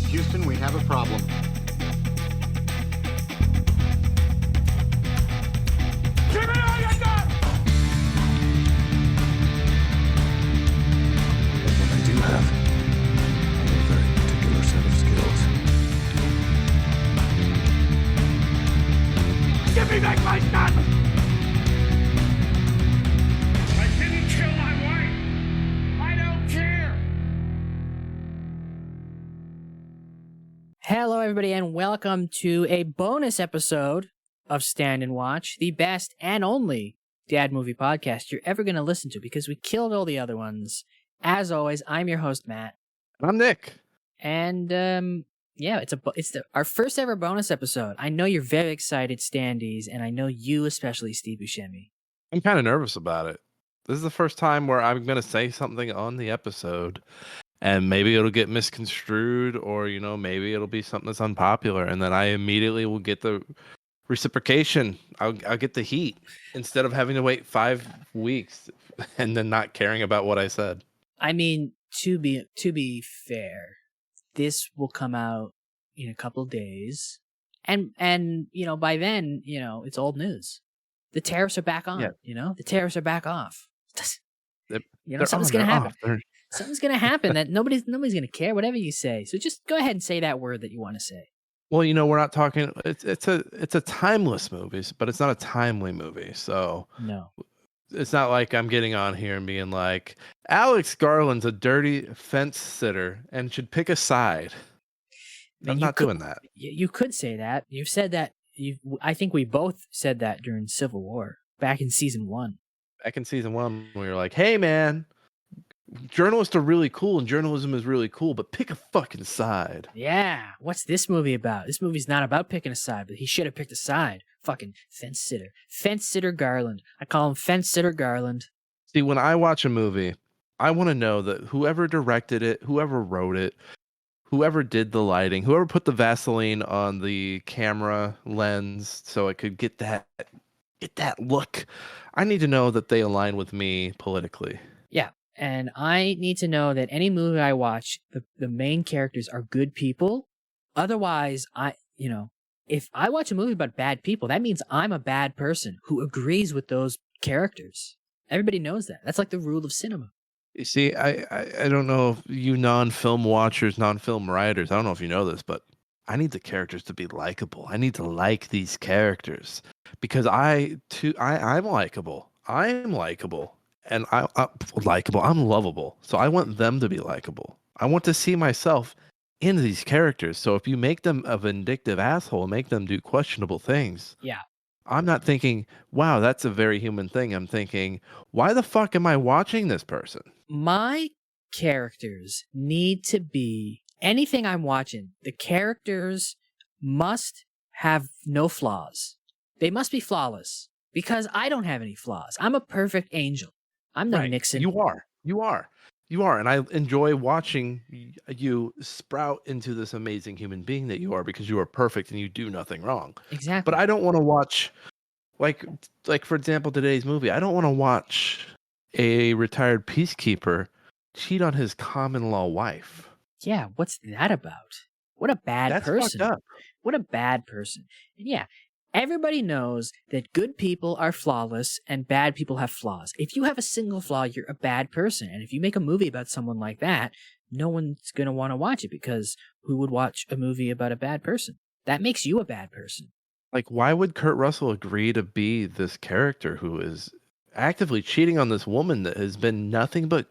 Houston, we have a problem. Give me all you got! But what I do have are a very particular set of skills. Give me back my gun! I didn't kill my wife! I don't care! Hello, everybody, and welcome to a bonus episode of Stand and Watch, the best and only dad movie podcast you're ever going to listen to because we killed all the other ones. As always, I'm your host, Matt. I'm Nick. And, yeah, it's our first ever bonus episode. I know you're very excited, Standees, and I know you especially, Steve Buscemi. I'm kind of nervous about it. This is the first time where I'm going to say something on the episode, and maybe it'll get misconstrued, or, maybe it'll be something that's unpopular, and then I immediately will get the reciprocation. I'll get the heat instead of having to wait 5 weeks and then not caring about what I said. I mean, to be fair, this will come out in a couple of days, and by then, it's old news. The tariffs are back on. Yeah. The tariffs are back off. They're Something's on, gonna they're happen. off. Something's gonna happen that nobody's gonna care. Whatever you say, so just go ahead and say that word that you want to say. Well, we're not talking. It's a timeless movie, but it's not a timely movie. So No. it's not like I'm getting on here and being like, Alex Garland's a dirty fence sitter and should pick a side. I'm not doing that. You could say that. You've said that. I think we both said that during Civil War back in season 1. Back in season 1, we were like, hey, man, journalists are really cool and journalism is really cool, but pick a fucking side. Yeah. What's this movie about? This movie's not about picking a side, but he should have picked a side. Fucking fence sitter. Fence sitter Garland. I call him fence sitter Garland. See, when I watch a movie, I want to know that whoever directed it, whoever wrote it, whoever did the lighting, whoever put the Vaseline on the camera lens so it could get that look, I need to know that they align with me politically. Yeah. And I need to know that any movie I watch, the main characters are good people. Otherwise, if I watch a movie about bad people, that means I'm a bad person who agrees with those characters. Everybody knows that. That's like the rule of cinema. You see, I don't know if you non-film watchers, non-film writers, I don't know if you know this, but I need the characters to be likable. I need to like these characters because I'm likable. I'm likable. And I'm likable. I'm lovable. So I want them to be likable. I want to see myself in these characters. So if you make them a vindictive asshole, make them do questionable things. Yeah. I'm not thinking, wow, that's a very human thing. I'm thinking, why the fuck am I watching this person? My characters need to be anything I'm watching. The characters must have no flaws. They must be flawless because I don't have any flaws. I'm a perfect angel. I'm no Right. Nixon. You are. And I enjoy watching you sprout into this amazing human being that you are because you are perfect and you do nothing wrong. Exactly. But I don't want to watch, like for example, today's movie. I don't want to watch a retired peacekeeper cheat on his common law wife. Yeah, what's that about? What a bad That's person. fucked up. What a bad person. And yeah, everybody knows that good people are flawless and bad people have flaws. If you have a single flaw, you're a bad person. And if you make a movie about someone like that, no one's going to want to watch it because who would watch a movie about a bad person? That makes you a bad person. Like, why would Kurt Russell agree to be this character who is actively cheating on this woman that has been nothing but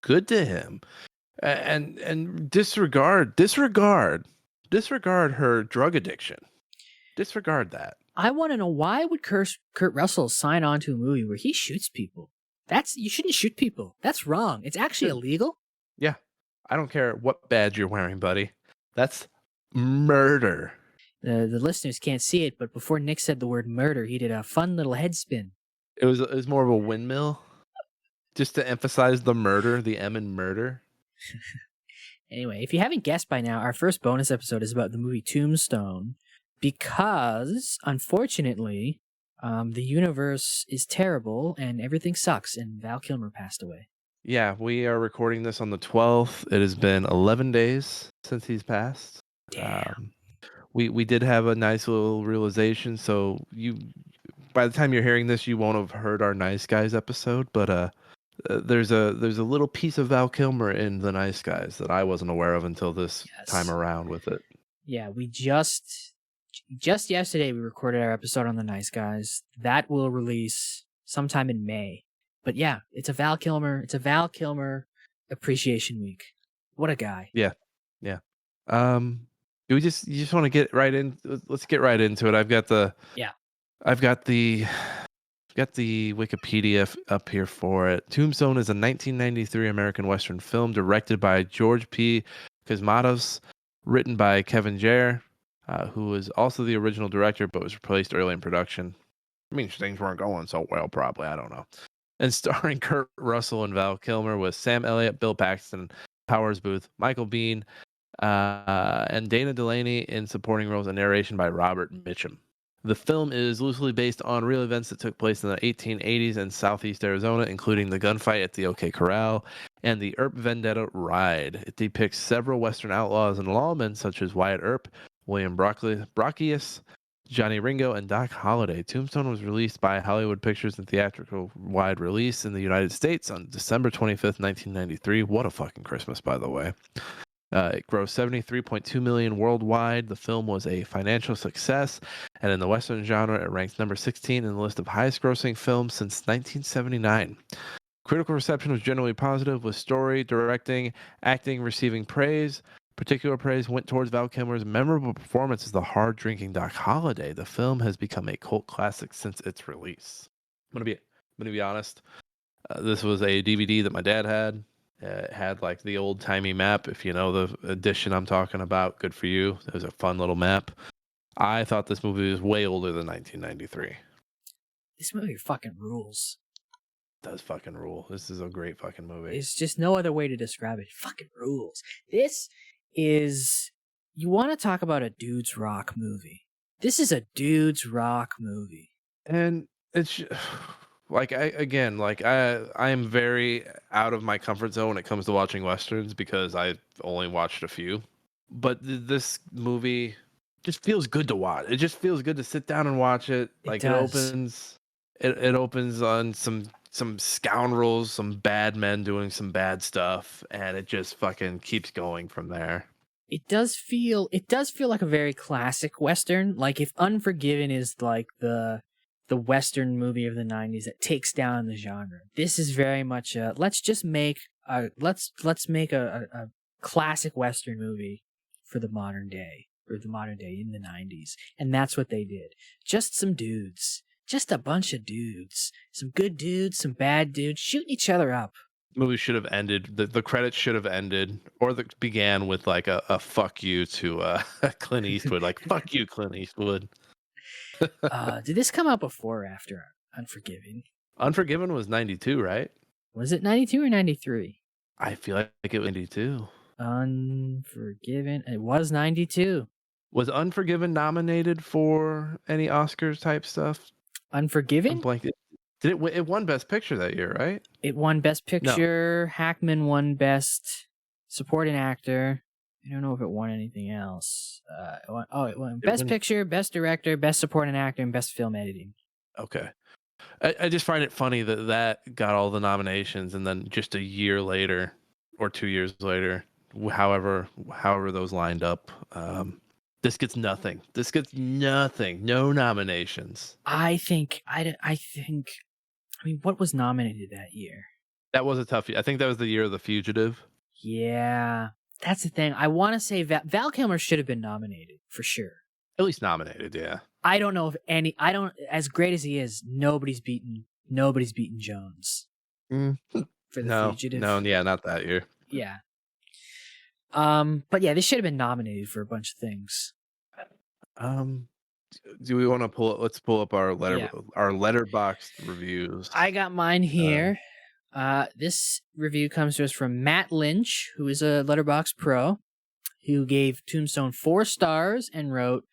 good to him? And disregard her drug addiction. Disregard that. I want to know, why would Kurt Russell sign on to a movie where he shoots people? You shouldn't shoot people. That's wrong. It's actually illegal. Yeah. I don't care what badge you're wearing, buddy. That's murder. The listeners can't see it, but before Nick said the word murder, he did a fun little head spin. It was more of a windmill, just to emphasize the murder, the M in murder. Anyway, if you haven't guessed by now, our first bonus episode is about the movie Tombstone, because, unfortunately, the universe is terrible and everything sucks, and Val Kilmer passed away. Yeah, we are recording this on the 12th. It has been 11 days since he's passed. Damn. We did have a nice little realization. So by the time you're hearing this, you won't have heard our Nice Guys episode. But there's a little piece of Val Kilmer in the Nice Guys that I wasn't aware of until this time around with it. Yeah, we just yesterday we recorded our episode on the Nice Guys. That will release sometime in May. But yeah, it's a Val Kilmer appreciation week. What a guy. Yeah. Do you just want to get right in? Let's get right into it. I've got the Wikipedia up here for it. Tombstone is a 1993 American Western film directed by George P. Cosmatos, written by Kevin Jair, who was also the original director but was replaced early in production. I mean, things weren't going so well, probably. I don't know. And starring Kurt Russell and Val Kilmer with Sam Elliott, Bill Paxton, Powers Booth, Michael Biehn, and Dana Delaney in supporting roles, and narration by Robert Mitchum. The film is loosely based on real events that took place in the 1880s in southeast Arizona, including the gunfight at the OK Corral and the Earp Vendetta Ride. It depicts several Western outlaws and lawmen such as Wyatt Earp, William Brocchius, Johnny Ringo, and Doc Holliday. Tombstone was released by Hollywood Pictures in theatrical wide release in the United States on December 25th, 1993. What a fucking Christmas, by the way. It grossed $73.2 million worldwide. The film was a financial success, and in the Western genre, it ranks number 16 in the list of highest-grossing films since 1979. Critical reception was generally positive, with story, directing, acting receiving praise. Particular praise went towards Val Kilmer's memorable performance as the hard-drinking Doc Holliday. The film has become a cult classic since its release. I'm gonna be honest. This was a DVD that my dad had. It had like the old-timey map. If you know the edition I'm talking about, good for you. It was a fun little map. I thought this movie was way older than 1993. This movie fucking rules. It does fucking rule. This is a great fucking movie. There's just no other way to describe it. It fucking rules. This is... You want to talk about a dude's rock movie. This is a dude's rock movie. And it's... Like I'm very out of my comfort zone when it comes to watching westerns because I only watched a few. But this movie just feels good to watch. It just feels good to sit down and watch it. Like it opens on some scoundrels, some bad men doing some bad stuff, and it just fucking keeps going from there. It does feel like a very classic western. Like if Unforgiven is like the Western movie of the 90s that takes down the genre. This is very much let's make a classic Western movie for the modern day in the 90s. And that's what they did. Just some dudes. Just a bunch of dudes. Some good dudes, some bad dudes shooting each other up. The movie should have ended. The credits should have ended, or began with like a fuck you to Clint Eastwood. Like, fuck you, Clint Eastwood. Did this come out before or after Unforgiven? Unforgiven was 92, right? Was it 92 or 93? I feel like it was 92. Unforgiven. It was 92. Was Unforgiven nominated for any Oscars type stuff? Unforgiven? Did it won Best Picture that year, right? It won Best Picture. No. Hackman won Best Supporting Actor. I don't know if it won anything else. It won Best Picture, Best Director, Best Supporting Actor, and Best Film Editing. Okay. I just find it funny that got all the nominations, and then just a year later, or 2 years later, however those lined up, this gets nothing. No nominations. I mean, what was nominated that year? That was a tough year. I think that was the year of The Fugitive. Yeah. That's the thing. I want to say Val Kilmer should have been nominated for sure. At least nominated, yeah. I don't know if as great as he is, nobody's beaten Jones for The Fugitive. No, yeah, not that year. Yeah. But yeah, this should have been nominated for a bunch of things. Do we want to let's pull up our Letterboxd reviews. I got mine here. This review comes to us from Matt Lynch, who is a Letterboxd pro, who gave Tombstone 4 stars and wrote,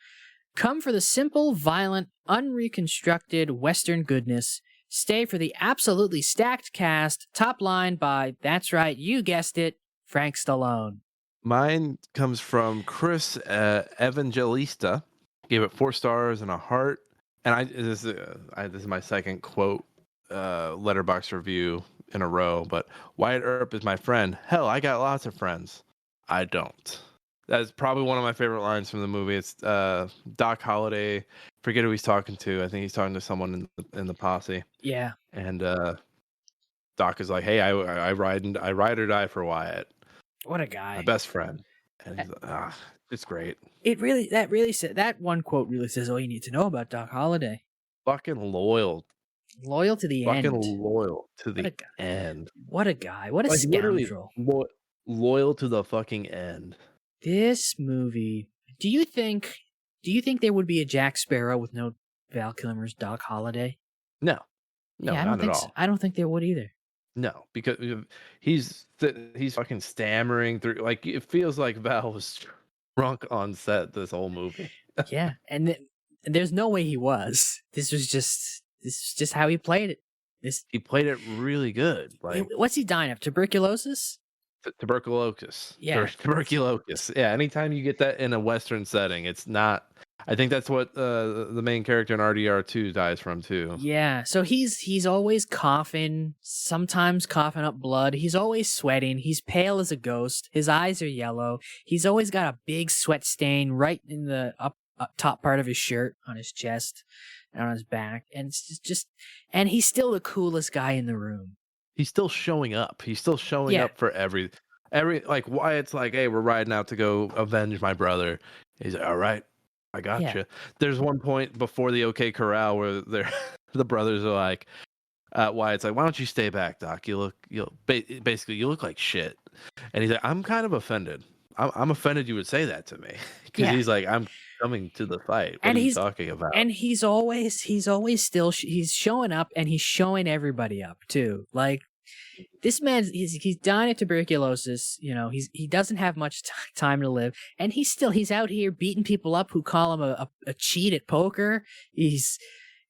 "Come for the simple, violent, unreconstructed Western goodness. Stay for the absolutely stacked cast, top line by, that's right, you guessed it, Frank Stallone. Mine comes from Chris Evangelista. Gave it 4 stars and a heart. And this is my second quote letterbox review in a row. But Wyatt Earp is my friend. Hell, I got lots of friends. I don't. That's probably one of my favorite lines from the movie. It's Doc Holliday. Forget who he's talking to. I think he's talking to someone in the posse. Yeah. And Doc is like, "Hey, I ride or die for Wyatt, What a guy. my best friend." And he's it's great. That one quote really says all you need to know about Doc Holliday. Fucking loyal. Loyal to the end. Fucking loyal to the end. What a guy. What a Like, literally scoundrel. loyal to the fucking end. This movie. Do you think there would be a Jack Sparrow with no Val Kilmer's Doc Holliday? No. No, yeah, not at all. I don't think there would either. No, because he's fucking stammering through. Like, it feels like Val was drunk on set this whole movie. Yeah, and there's no way he was. This is just how he played it. He played it really good. Like, what's he dying of? Tuberculosis? Tuberculosis. Yeah. Tuberculosis. Yeah, anytime you get that in a Western setting, it's not. I think that's what the main character in RDR2 dies from too. Yeah, so he's always coughing, sometimes coughing up blood. He's always sweating. He's pale as a ghost. His eyes are yellow. He's always got a big sweat stain right in the up top part of his shirt, on his chest and on his back. And it's just and he's still the coolest guy in the room. He's still showing up. He's still showing up for every like Wyatt's like, "Hey, we're riding out to go avenge my brother." He's like, "All right, I got you." There's one point before the OK Corral where the brothers are like, Wyatt's like, "Why don't you stay back, Doc? You basically you look like shit." And he's like, "I'm kind of offended. I'm offended you would say that to me," because he's like, "I'm coming to the fight. What are you talking about?" And he's always still he's showing up, and he's showing everybody up too. Like, this man's he's dying of tuberculosis. You know, he doesn't have much time to live, and he's out here beating people up who call him a cheat at poker. He's,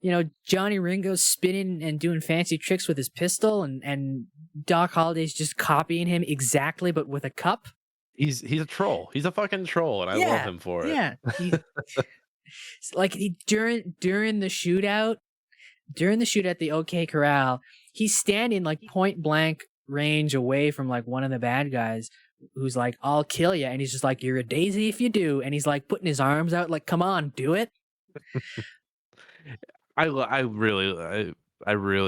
you know, Johnny Ringo's spinning and doing fancy tricks with his pistol, and Doc Holliday's just copying him exactly, but with a cup. He's a troll. He's a fucking troll, and I love him for it. Yeah, during the shootout at the OK Corral, he's standing like point blank range away from like one of the bad guys who's like, "I'll kill you," and he's just like, "You're a daisy if you do," and he's like putting his arms out like, "Come on, do it." I really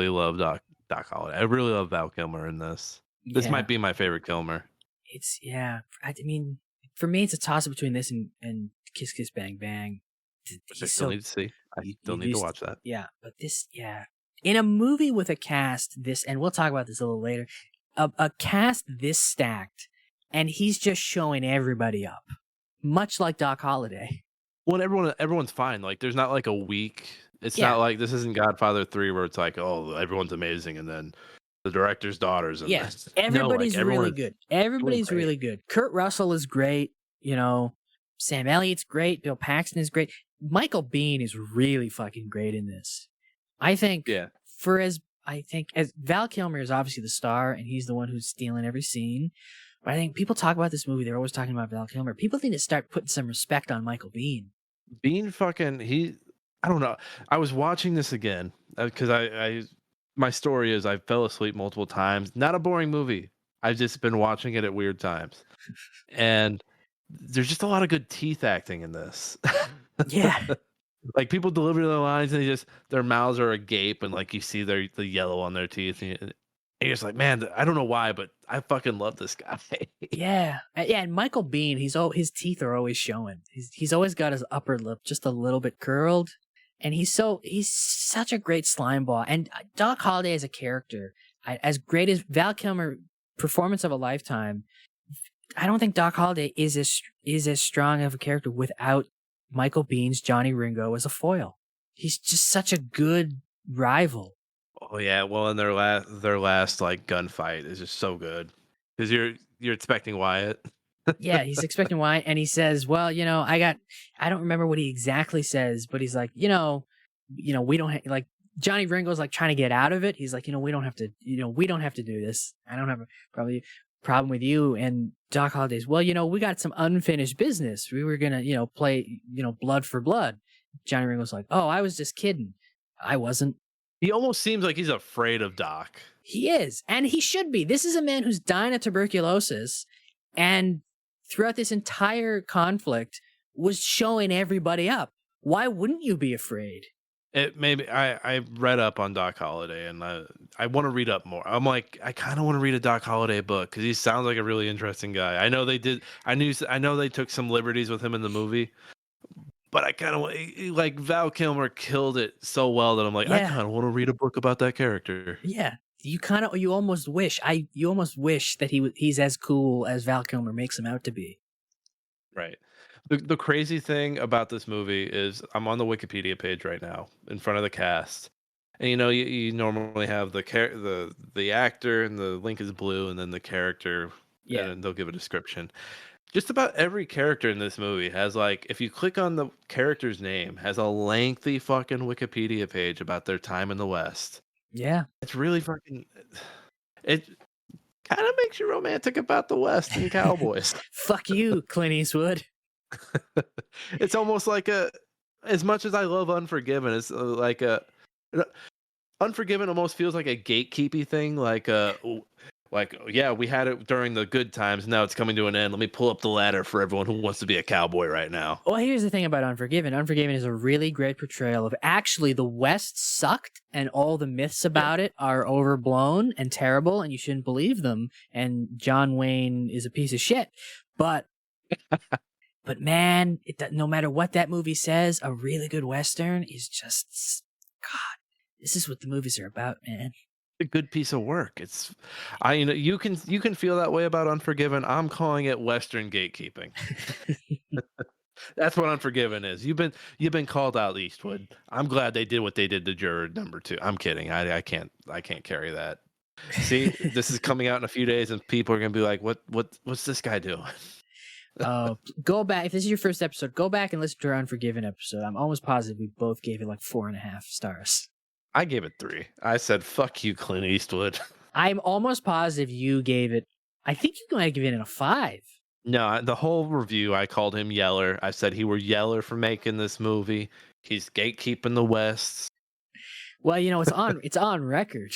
love Doc Holliday. I really love Val Kilmer in this. This might be my favorite Kilmer. I mean, for me, it's a toss up between this and Kiss Kiss Bang Bang. I still need to see. I still need to watch that. Yeah, but in a movie with a cast and we'll talk about this a little later, a cast this stacked, and he's just showing everybody up, much like Doc Holliday. Well, everyone's fine. Like, there's not like a week. It's not like this isn't Godfather 3 where it's like, oh, everyone's amazing, and then the director's daughters. And everybody's really good. Everybody's really good. Kurt Russell is great. You know, Sam Elliott's great. Bill Paxton is great. Michael Biehn is really fucking great in this. I think. Yeah. As Val Kilmer is obviously the star, and he's the one who's stealing every scene. But I think people talk about this movie, they're always talking about Val Kilmer. People need to start putting some respect on Michael Biehn. I don't know. I was watching this again because my story is I fell asleep multiple times. Not a boring movie. I've just been watching it at weird times. And there's just a lot of good teeth acting in this. Yeah. Like, people deliver their lines and their mouths are agape, and like you see the yellow on their teeth. And you're just like, man, I don't know why, but I fucking love this guy. Yeah. And Michael Biehn, his teeth are always showing. He's always got his upper lip just a little bit curled. And he's such a great slime ball. And Doc Holliday as a character, as great as Val Kilmer, performance of a lifetime, I don't think Doc Holliday is as strong of a character without Michael Biehn's Johnny Ringo as a foil. He's just such a good rival. Oh yeah, well, and their last like gunfight is just so good because you're expecting Wyatt. Yeah, he's expecting Wyatt, and he says, "Well, you know, I don't remember what he exactly says, but he's like, you know, we don't like Johnny Ringo's like trying to get out of it. He's like, we don't have to, we don't have to do this. I don't have a probably problem with you. And Doc Holliday's, well, we got some unfinished business. We were gonna, play, blood for blood. Johnny Ringo's like, oh, I was just kidding. I wasn't. He almost seems like he's afraid of Doc. He is, and he should be. This is a man who's dying of tuberculosis, and throughout this entire conflict was showing everybody up. Why wouldn't you be afraid? I read up on Doc Holliday, and I want to read up more. I'm like, I kind of want to read a Doc Holliday book because he sounds like a really interesting guy. I know they did. I know they took some liberties with him in the movie, but I kind of like Val Kilmer killed it so well that I'm like, I kind of want to read a book about that character. Yeah, you almost wish that he's as cool as Val Kilmer makes him out to be. Right. The crazy thing about this movie is I'm on the Wikipedia page right now in front of the cast, and you normally have the actor and the link is blue, and then the character, and they'll give a description. Just about every character in this movie has, like, if you click on the character's name, has a lengthy fucking Wikipedia page about their time in the West. Yeah, it's really fucking. It kind of makes you romantic about the West and cowboys. Fuck you, Clint Eastwood. It's almost like as much as I love Unforgiven, it's like Unforgiven almost feels like a gatekeepy thing, we had it during the good times, now it's coming to an end. Let me pull up the ladder for everyone who wants to be a cowboy right now. Well, here's the thing about Unforgiven. Unforgiven is a really great portrayal of actually the West sucked, and all the myths about it are overblown and terrible, and you shouldn't believe them, and John Wayne is a piece of shit. But man, no matter what that movie says, a really good Western is just, God, this is what the movies are about, man. A good piece of work. You can feel that way about Unforgiven. I'm calling it Western gatekeeping. That's what Unforgiven is. You've been called out, Eastwood. I'm glad they did what they did to juror number 2. I'm kidding. I can't carry that. See, this is coming out in a few days, and people are gonna be like, what's this guy doing? Go back. If this is your first episode, go back and listen to our Unforgiven episode. I'm almost positive we both gave it like 4.5 stars. I gave it 3. I said, fuck you, Clint Eastwood. I'm almost positive you gave it, I think you might have given it a 5. No, the whole review, I called him Yeller. I said he were Yeller for making this movie. He's gatekeeping the West. Well, it's on record.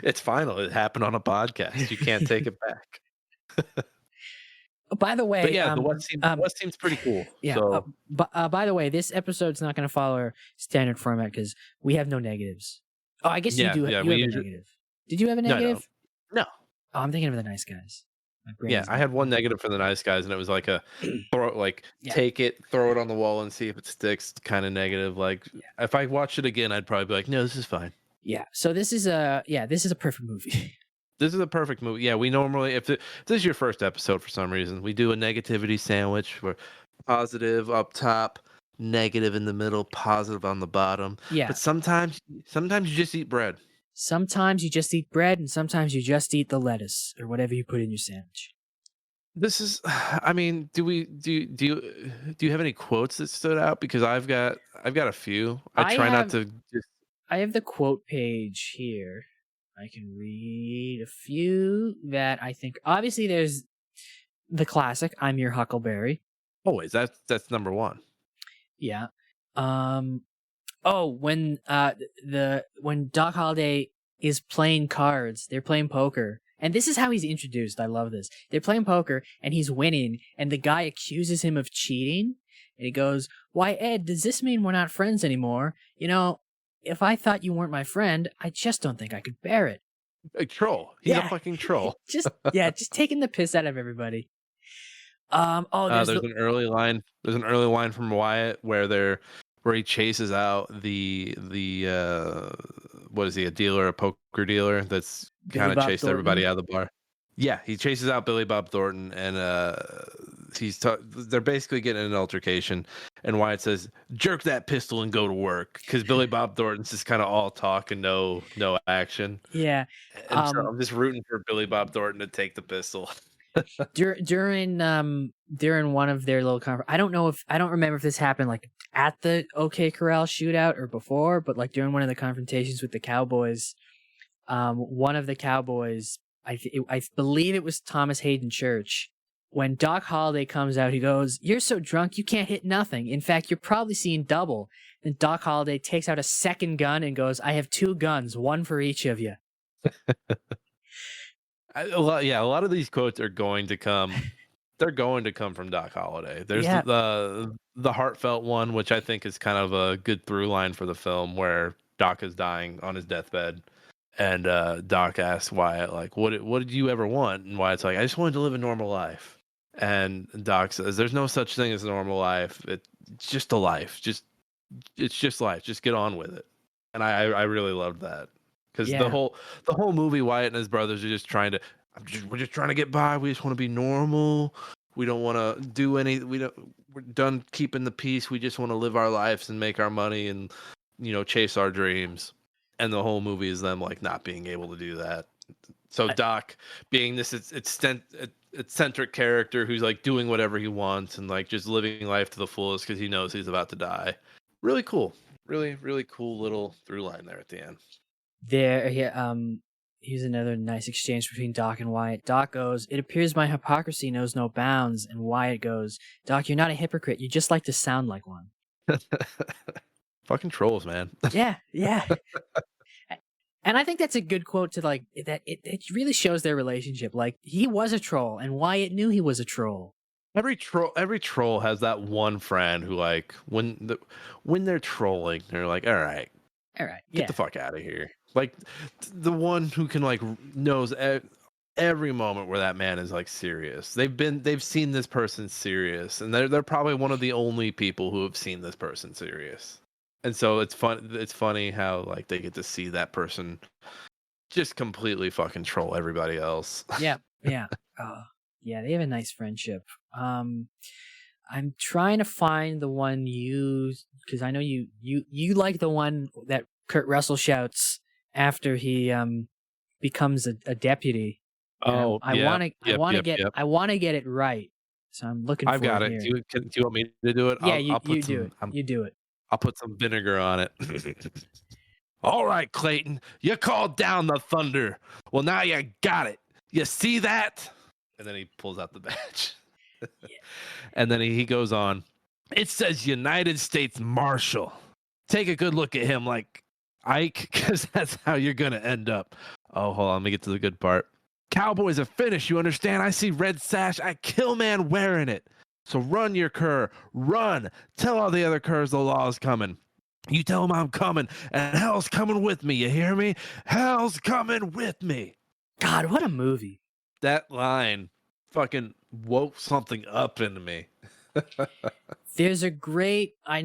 It's final. It happened on a podcast. You can't take it back. By the way, but yeah, the West seems pretty cool. Yeah. So. By the way, this episode's not going to follow our standard format because we have no negatives. Oh, I guess you do. You have a negative. Did you have a negative? No. Oh, I'm thinking of The Nice Guys. I had one negative for The Nice Guys, and it was like take it, throw it on the wall, and see if it sticks. Kind of negative. If I watched it again, I'd probably be like, no, this is fine. Yeah. So this is a perfect movie. This is a perfect movie. Yeah, we normally, if this is your first episode for some reason, we do a negativity sandwich where positive up top, negative in the middle, positive on the bottom. Yeah. But sometimes you just eat bread. Sometimes you just eat bread, and sometimes you just eat the lettuce or whatever you put in your sandwich. This is, I mean, do you have any quotes that stood out? Because I've got a few. I have the quote page here. I can read a few that I think. Obviously, there's the classic "I'm your Huckleberry." Always, that's number 1. Yeah. When Doc Holliday is playing cards, they're playing poker, and this is how he's introduced. I love this. They're playing poker, and he's winning, and the guy accuses him of cheating, and he goes, "Why, Ed? Does this mean we're not friends anymore? If I thought you weren't my friend, I just don't think I could bear it." A troll. He's a fucking troll. just taking the piss out of everybody. There's an early line. There's an early line from Wyatt where he chases out the what is he, a poker dealer that's kind of chased everybody out of the bar. Yeah, he chases out Billy Bob Thornton, and they're basically getting an altercation, and Wyatt says, "Jerk that pistol and go to work," because Billy Bob Thornton's just kind of all talk and no action. Yeah, and so I'm just rooting for Billy Bob Thornton to take the pistol. during one of their little I don't remember if this happened like at the OK Corral shootout or before, but like during one of the confrontations with the cowboys, one of the cowboys, I believe it was Thomas Hayden Church. When Doc Holliday comes out, he goes, "You're so drunk you can't hit nothing. In fact, you're probably seeing double." And Doc Holliday takes out a second gun and goes, "I have 2 guns, one for each of you." A lot of these quotes are going to come. They're going to come from Doc Holliday. There's Yeah. the heartfelt one, which I think is kind of a good through line for the film, where Doc is dying on his deathbed, and Doc asks Wyatt, like, "What did you ever want?" And Wyatt's like, "I just wanted to live a normal life." And Doc says, "There's no such thing as a normal life. It's just a life. It's just life. Just get on with it." And I really loved that, because Yeah. the whole movie, Wyatt and his brothers are just trying to. We're just trying to get by. We just want to be normal. We don't want to do any. We're done keeping the peace. We just want to live our lives and make our money and chase our dreams. And the whole movie is them like not being able to do that. So Doc being this eccentric character who's like doing whatever he wants and like just living life to the fullest because he knows he's about to die. Really cool. Really, really cool little through line there at the end. Here's another nice exchange between Doc and Wyatt. Doc goes, "It appears my hypocrisy knows no bounds." And Wyatt goes, "Doc, you're not a hypocrite. You just like to sound like one." Fucking trolls, man. Yeah. And I think that's a good quote to like that. It really shows their relationship. Like, he was a troll, and Wyatt knew he was a troll. Every troll has that one friend who, like, when they're trolling, they're like, all right, get the fuck out of here. Like, the one who can like knows every moment where that man is like serious. They've seen this person serious, and they're probably one of the only people who have seen this person serious. And so it's funny how like they get to see that person just completely fucking troll everybody else. Yeah. They have a nice friendship. I'm trying to find the one because I know you like the one that Kurt Russell shouts after he becomes a deputy. Oh, I want to get it right. So I'm looking. I've got it. Here. Do you want me to do it? Yeah, you do it. You do it. I'll put some vinegar on it. All right, Clayton, you called down the thunder. Well, now you got it. You see that? And then he pulls out the badge. Yeah. And then he goes on. It says United States Marshal. Take a good look at him like Ike, because that's how you're going to end up. Oh, hold on. Let me get to the good part. Cowboys are finished. You understand? I see red sash. I kill man wearing it. So run your cur. Run. Tell all the other curs the law's coming. You tell them I'm coming, and hell's coming with me. You hear me? Hell's coming with me. God, what a movie. That line fucking woke something up into me. There's a great, I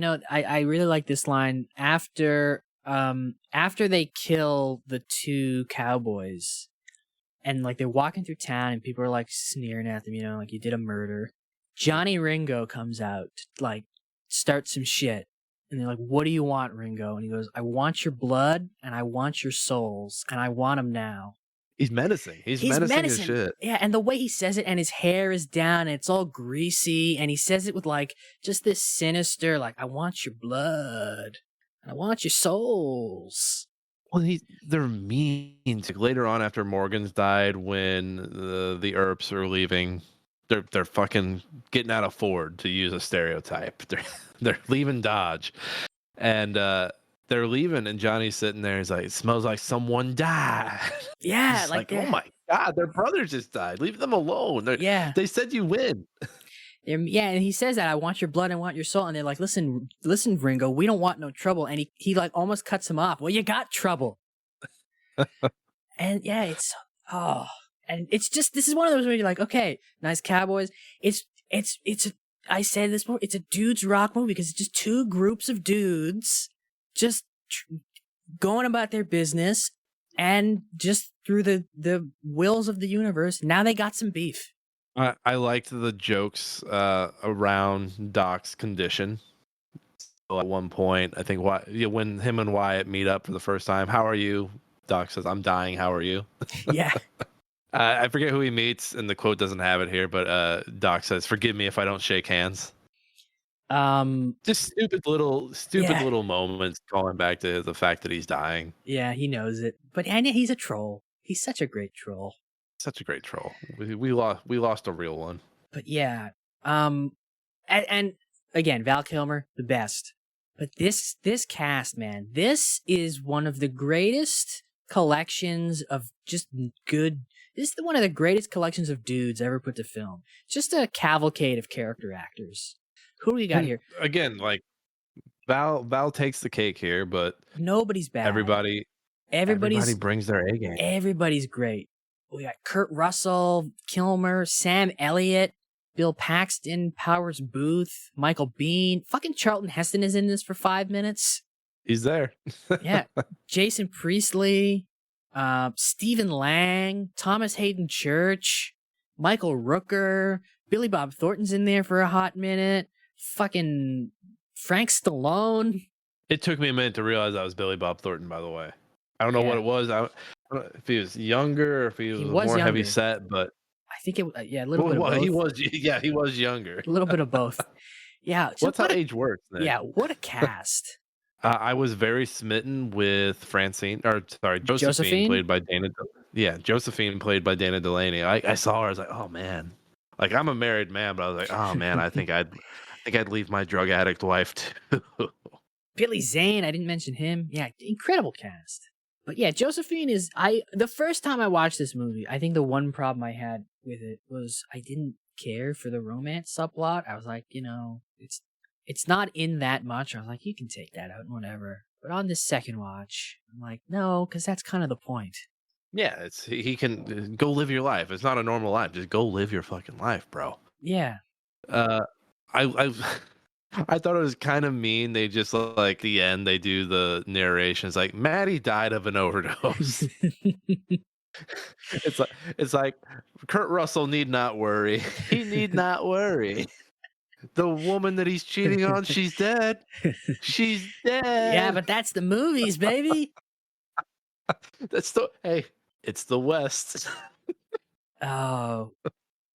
really like this line after they kill the 2 cowboys and like they're walking through town and people are like sneering at them, like you did a murder. Johnny Ringo comes out to like start some shit. And they're like, "What do you want, Ringo?" And he goes, "I want your blood and I want your souls and I want them now." He's menacing. He's menacing as shit. Yeah, and the way he says it, and his hair is down, and it's all greasy, and he says it with like just this sinister, like, "I want your blood, and I want your souls." Well, they're mean. Later on, after Morgan's died, when the Earps are leaving, they're fucking getting out of Ford, to use a stereotype. They're leaving Dodge, and they're leaving, and Johnny's sitting there. He's like, "It smells like someone died." Yeah, like oh my god, their brother just died. Leave them alone. They said you win. Yeah, and he says that, "I want your blood, I want your soul," and they're like, listen, Ringo, we don't want no trouble. And he like almost cuts him off. "Well, you got trouble." And yeah, and it's just, this is one of those where you're like, okay, nice cowboys. I said this before, it's a dude's rock movie because it's just 2 groups of dudes just going about their business, and just through the wills of the universe, now they got some beef. I liked the jokes around Doc's condition. So at one point, I think when him and Wyatt meet up for the first time, "How are you?" Doc says, "I'm dying. How are you?" Yeah. I forget who he meets, and the quote doesn't have it here, but Doc says, "Forgive me if I don't shake hands." Just stupid Yeah. little moments calling back to the fact that he's dying. Yeah, he knows it. But and he's a troll. He's such a great troll. Such a great troll. We lost a real one. But yeah, and again, Val Kilmer, the best. But this cast, man, this is one of the greatest collections of just good. This is one of the greatest collections of dudes ever put to film. Just a cavalcade of character actors. Who do we got And here? again, like Val takes the cake here, but Nobody's bad. everybody brings their A game. Everybody's great. We got Kurt Russell, Kilmer, Sam Elliott, Bill Paxton, Powers Booth, Michael Biehn. Fucking Charlton Heston is in this for 5 minutes. He's there. Yeah. Jason Priestley, Stephen Lang, Thomas Hayden Church, Michael Rooker, Billy Bob Thornton's in there for a hot minute. Fucking Frank Stallone. It took me a minute to realize that was Billy Bob Thornton, by the way. I don't know what it was. I don't know if he was younger or if he was more heavy set, but I think it a little bit of both. He was younger. A little bit of both. Yeah. So that's how age works. Then. Yeah, what a cast. I was very smitten with Josephine played by Dana. Yeah, Josephine played by Dana Delaney. I saw her. I was like, oh man. Like I'm a married man, but I was like, oh man, I think I'd leave my drug addict wife too. Billy Zane, I didn't mention him. Yeah, incredible cast. But yeah, Josephine is the first time I watched this movie, I think the one problem I had with it was I didn't care for the romance subplot. I was like, it's not in that much. I was like, you can take that out and whatever. But on this second watch, I'm like, no, because that's kind of the point. Yeah, he can go live your life. It's not a normal life. Just go live your fucking life, bro. Yeah. I thought it was kind of mean. They just like the end. They do the narrations like Maddie died of an overdose. It's like Kurt Russell need not worry. He need not worry. The woman that he's cheating on, she's dead. She's dead. Yeah, but that's the movies, baby. It's the West. Oh.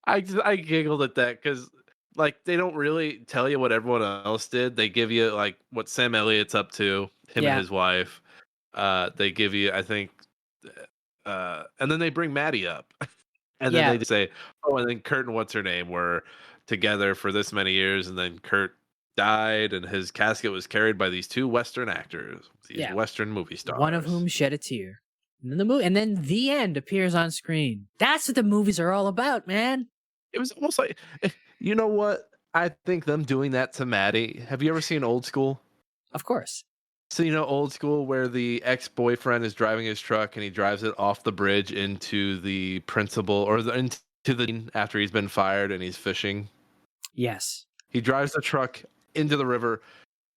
I giggled at that because like they don't really tell you what everyone else did. They give you like what Sam Elliott's up to, him and his wife. They give you, I think, and then they bring Maddie up, and then they say, "Oh, and then Kurt and what's her name were together for this many years, and then Kurt died, and his casket was carried by these two Western actors, these Western movie stars, one of whom shed a tear." And then the end appears on screen. That's what the movies are all about, man. It was almost like, you know what? I think them doing that to Maddie. Have you ever seen Old School? Of course. So you know Old School, where the ex-boyfriend is driving his truck and he drives it off the bridge into the principal or into the after he's been fired and he's fishing. Yes. He drives the truck into the river,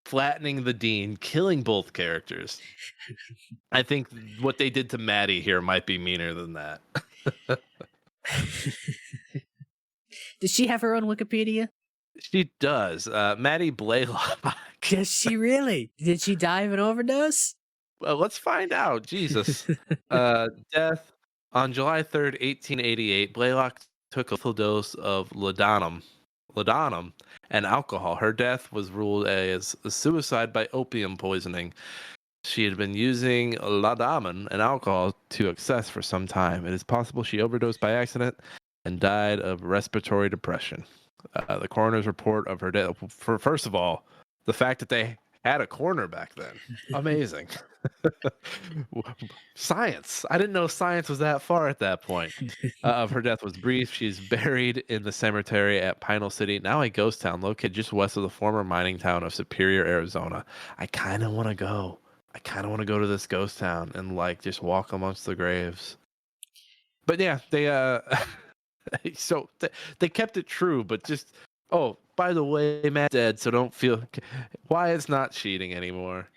flattening the dean, killing both characters. I think what they did to Maddie here might be meaner than that. Does she have her own Wikipedia? She does. Maddie Blaylock. Does she really? Did she die of an overdose? Well, let's find out. Jesus. Death on July 3rd, 1888. Blaylock took a lethal dose of laudanum and alcohol. Her death was ruled as a suicide by opium poisoning. She had been using laudanum and alcohol to excess for some time. It is possible she overdosed by accident and died of respiratory depression. The coroner's report of her death. First of all, the fact that they had a coroner back then, amazing. Science. I didn't know science was that far at that point. Of her death was brief. She's buried in the cemetery at Pinal City, now a ghost town located just west of the former mining town of Superior, Arizona. I kind of want to go. To this ghost town and like just walk amongst the graves. But yeah, they so they kept it true, but just by the way, Matt's dead, so don't feel Wyatt's not cheating anymore.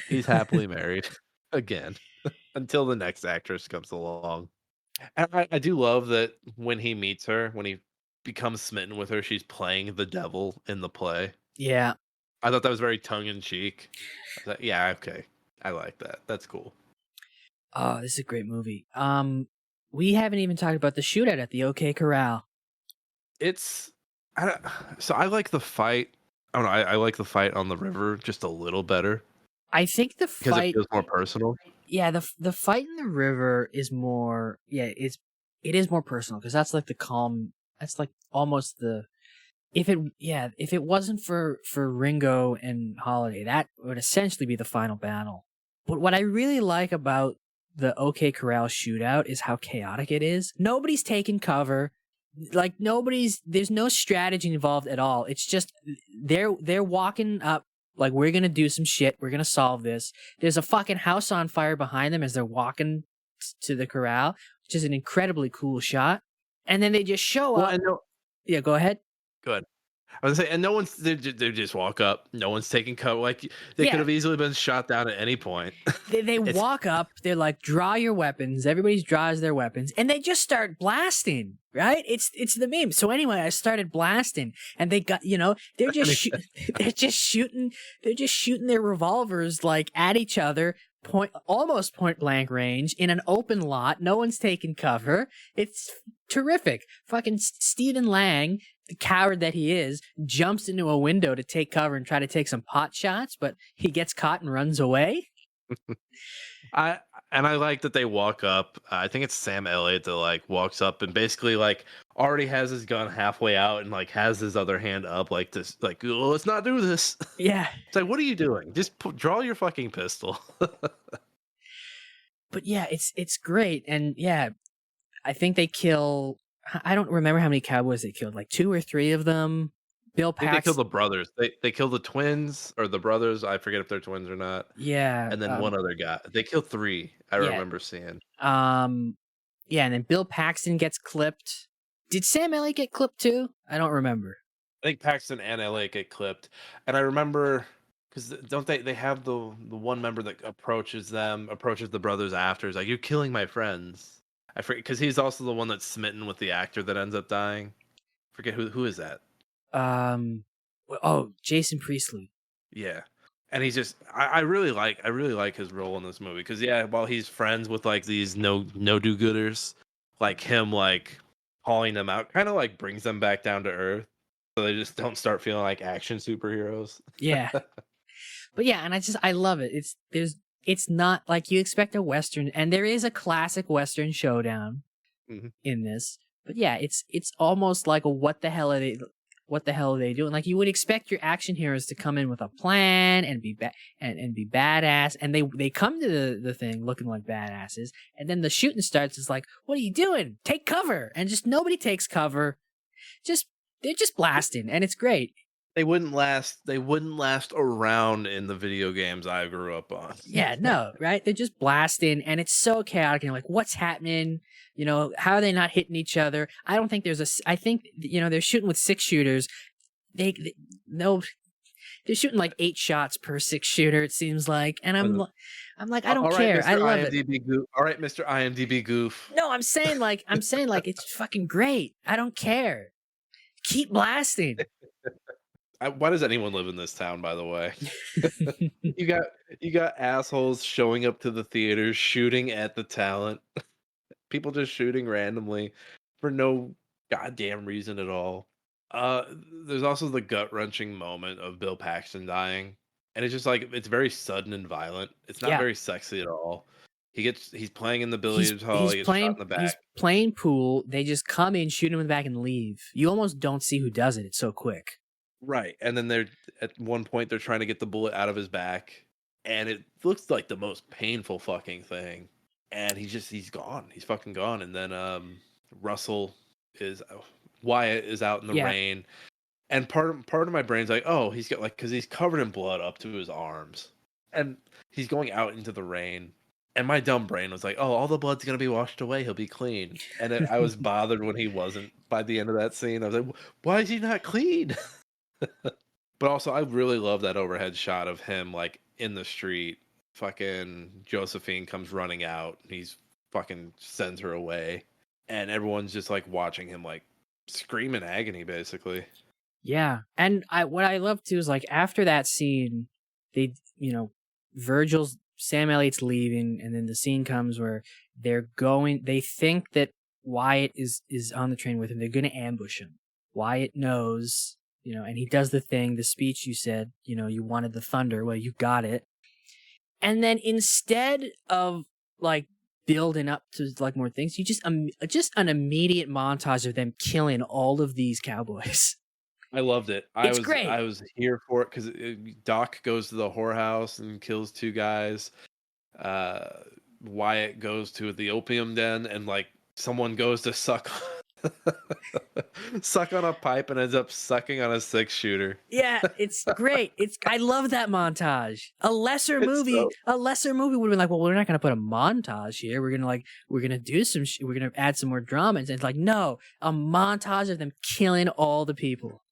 He's happily married again until the next actress comes along. And I do love that when he meets her, when he becomes smitten with her, she's playing the devil in the play. Yeah. I thought that was very tongue in cheek. Yeah, okay. I like that. That's cool. Oh, this is a great movie. We haven't even talked about the shootout at the OK Corral. I like the fight. I don't know. I like the fight on the river just a little better I think the because it fight, feels more personal. yeah, the fight in the river is more, it is more personal because that's like the calm. That's like almost the if it wasn't for Ringo and Holiday, that would essentially be the final battle. But what I really like about the OK Corral shootout is how chaotic it is. Nobody's taking cover. Like there's no strategy involved at all. It's just they're walking up like we're gonna do some shit. We're gonna solve this. There's a fucking house on fire behind them as they're walking to the corral, which is an incredibly cool shot. And then they just show Well, up. and no, Yeah, go ahead. good. I was gonna say, and no one's they just walk up. No one's taking cover. Like they could Yeah, have easily been shot down at any point. they It's walk up. They're like, draw your weapons. Everybody draws their weapons, and they just start blasting. Right? It's the meme. So anyway, I started blasting, and they got they're just they're just shooting their revolvers like at each other. Almost point blank range in an open lot. No one's taking cover. It's terrific. Fucking Stephen Lang, the coward that he is, jumps into a window to take cover and try to take some pot shots, but he gets caught and runs away. I like that they walk up. I think it's Sam Elliott that like walks up and basically like already has his gun halfway out and like has his other hand up like this, like, "Oh, let's not do this." Yeah. It's like, what are you doing? Just draw your fucking pistol. But yeah, it's great. And yeah, I think they kill, I don't remember how many cowboys they killed, like 2 or 3 of them. Bill I think they kill Paxton. the brothers. They kill the twins or the brothers. I forget if they're twins or not. Yeah. And then one other guy. They kill 3. I Yeah. remember seeing. Yeah, and then Bill Paxton gets clipped. Did Sam Elliott get clipped too? I don't remember. I think Paxton and LA get clipped, and I remember because don't they have the one member that approaches the brothers after. Is like, "You're killing my friends." I forget because he's also the one that's smitten with the actor that ends up dying. Forget who is that? Jason Priestley. Yeah, and he's just I really like his role in this movie because yeah, while he's friends with like these no do gooders, like him like calling them out kind of like brings them back down to earth. So they just don't start feeling like action superheroes. Yeah. But yeah, and I love it. It's not like you expect a Western, and there is a classic Western showdown in this. But yeah, it's almost like a what the hell are they doing? Like you would expect your action heroes to come in with a plan and be and be badass, and they come to the thing looking like badasses, and then the shooting starts. It's like, what are you doing? Take cover, and just nobody takes cover. They're just blasting, and it's great. They wouldn't last around in the video games I grew up on. Yeah, no, right? They're just blasting, and it's so chaotic. And you're like, what's happening? How are they not hitting each other? I don't think I think, they're shooting with 6 shooters. No, they're shooting like 8 shots per 6 shooter, it seems like. And I'm like, I don't care. I love it. Goof. All right, Mr. IMDb goof. No, I'm saying like, it's fucking great. I don't care. Keep blasting. Why does anyone live in this town, by the way? you got assholes showing up to the theaters, shooting at the talent. People just shooting randomly for no goddamn reason at all. There's also the gut-wrenching moment of Bill Paxton dying. And it's just like, it's very sudden and violent. It's not very sexy at all. He's playing in the billiards hall. He gets shot in the back. He's playing pool. They just come in, shoot him in the back, and leave. You almost don't see who does it. It's so quick. Right. And then at one point they're trying to get the bullet out of his back. And it looks like the most painful fucking thing. And he's gone. He's fucking gone. And then Wyatt is out in the rain. And part of my brain's like, oh, he's got like, because he's covered in blood up to his arms. And he's going out into the rain. And my dumb brain was like, oh, all the blood's going to be washed away. He'll be clean. And then I was bothered when he wasn't by the end of that scene. I was like, why is he not clean? But also, I really love that overhead shot of him, like, in the street. Fucking Josephine comes running out. He's fucking sends her away. And everyone's just, like, watching him, like, scream in agony, basically. Yeah. And what I love, too, is, like, after that scene, they, Sam Elliott's leaving, and then the scene comes where they think that Wyatt is on the train with him. They're going to ambush him. Wyatt knows and he does the speech you said, you wanted the thunder. Well, you got it. And then instead of like building up to like more things, you just an immediate montage of them killing all of these cowboys. I loved it. It's great. I was here for it because Doc goes to the whorehouse and kills 2 guys. Wyatt goes to the opium den and like someone goes to suck on a pipe and ends up sucking on a 6-shooter. Yeah, it's great. I love that montage. A lesser movie would have been like, well, we're not going to put a montage here. We're going to do we're going to add some more drama. And it's like, no, a montage of them killing all the people.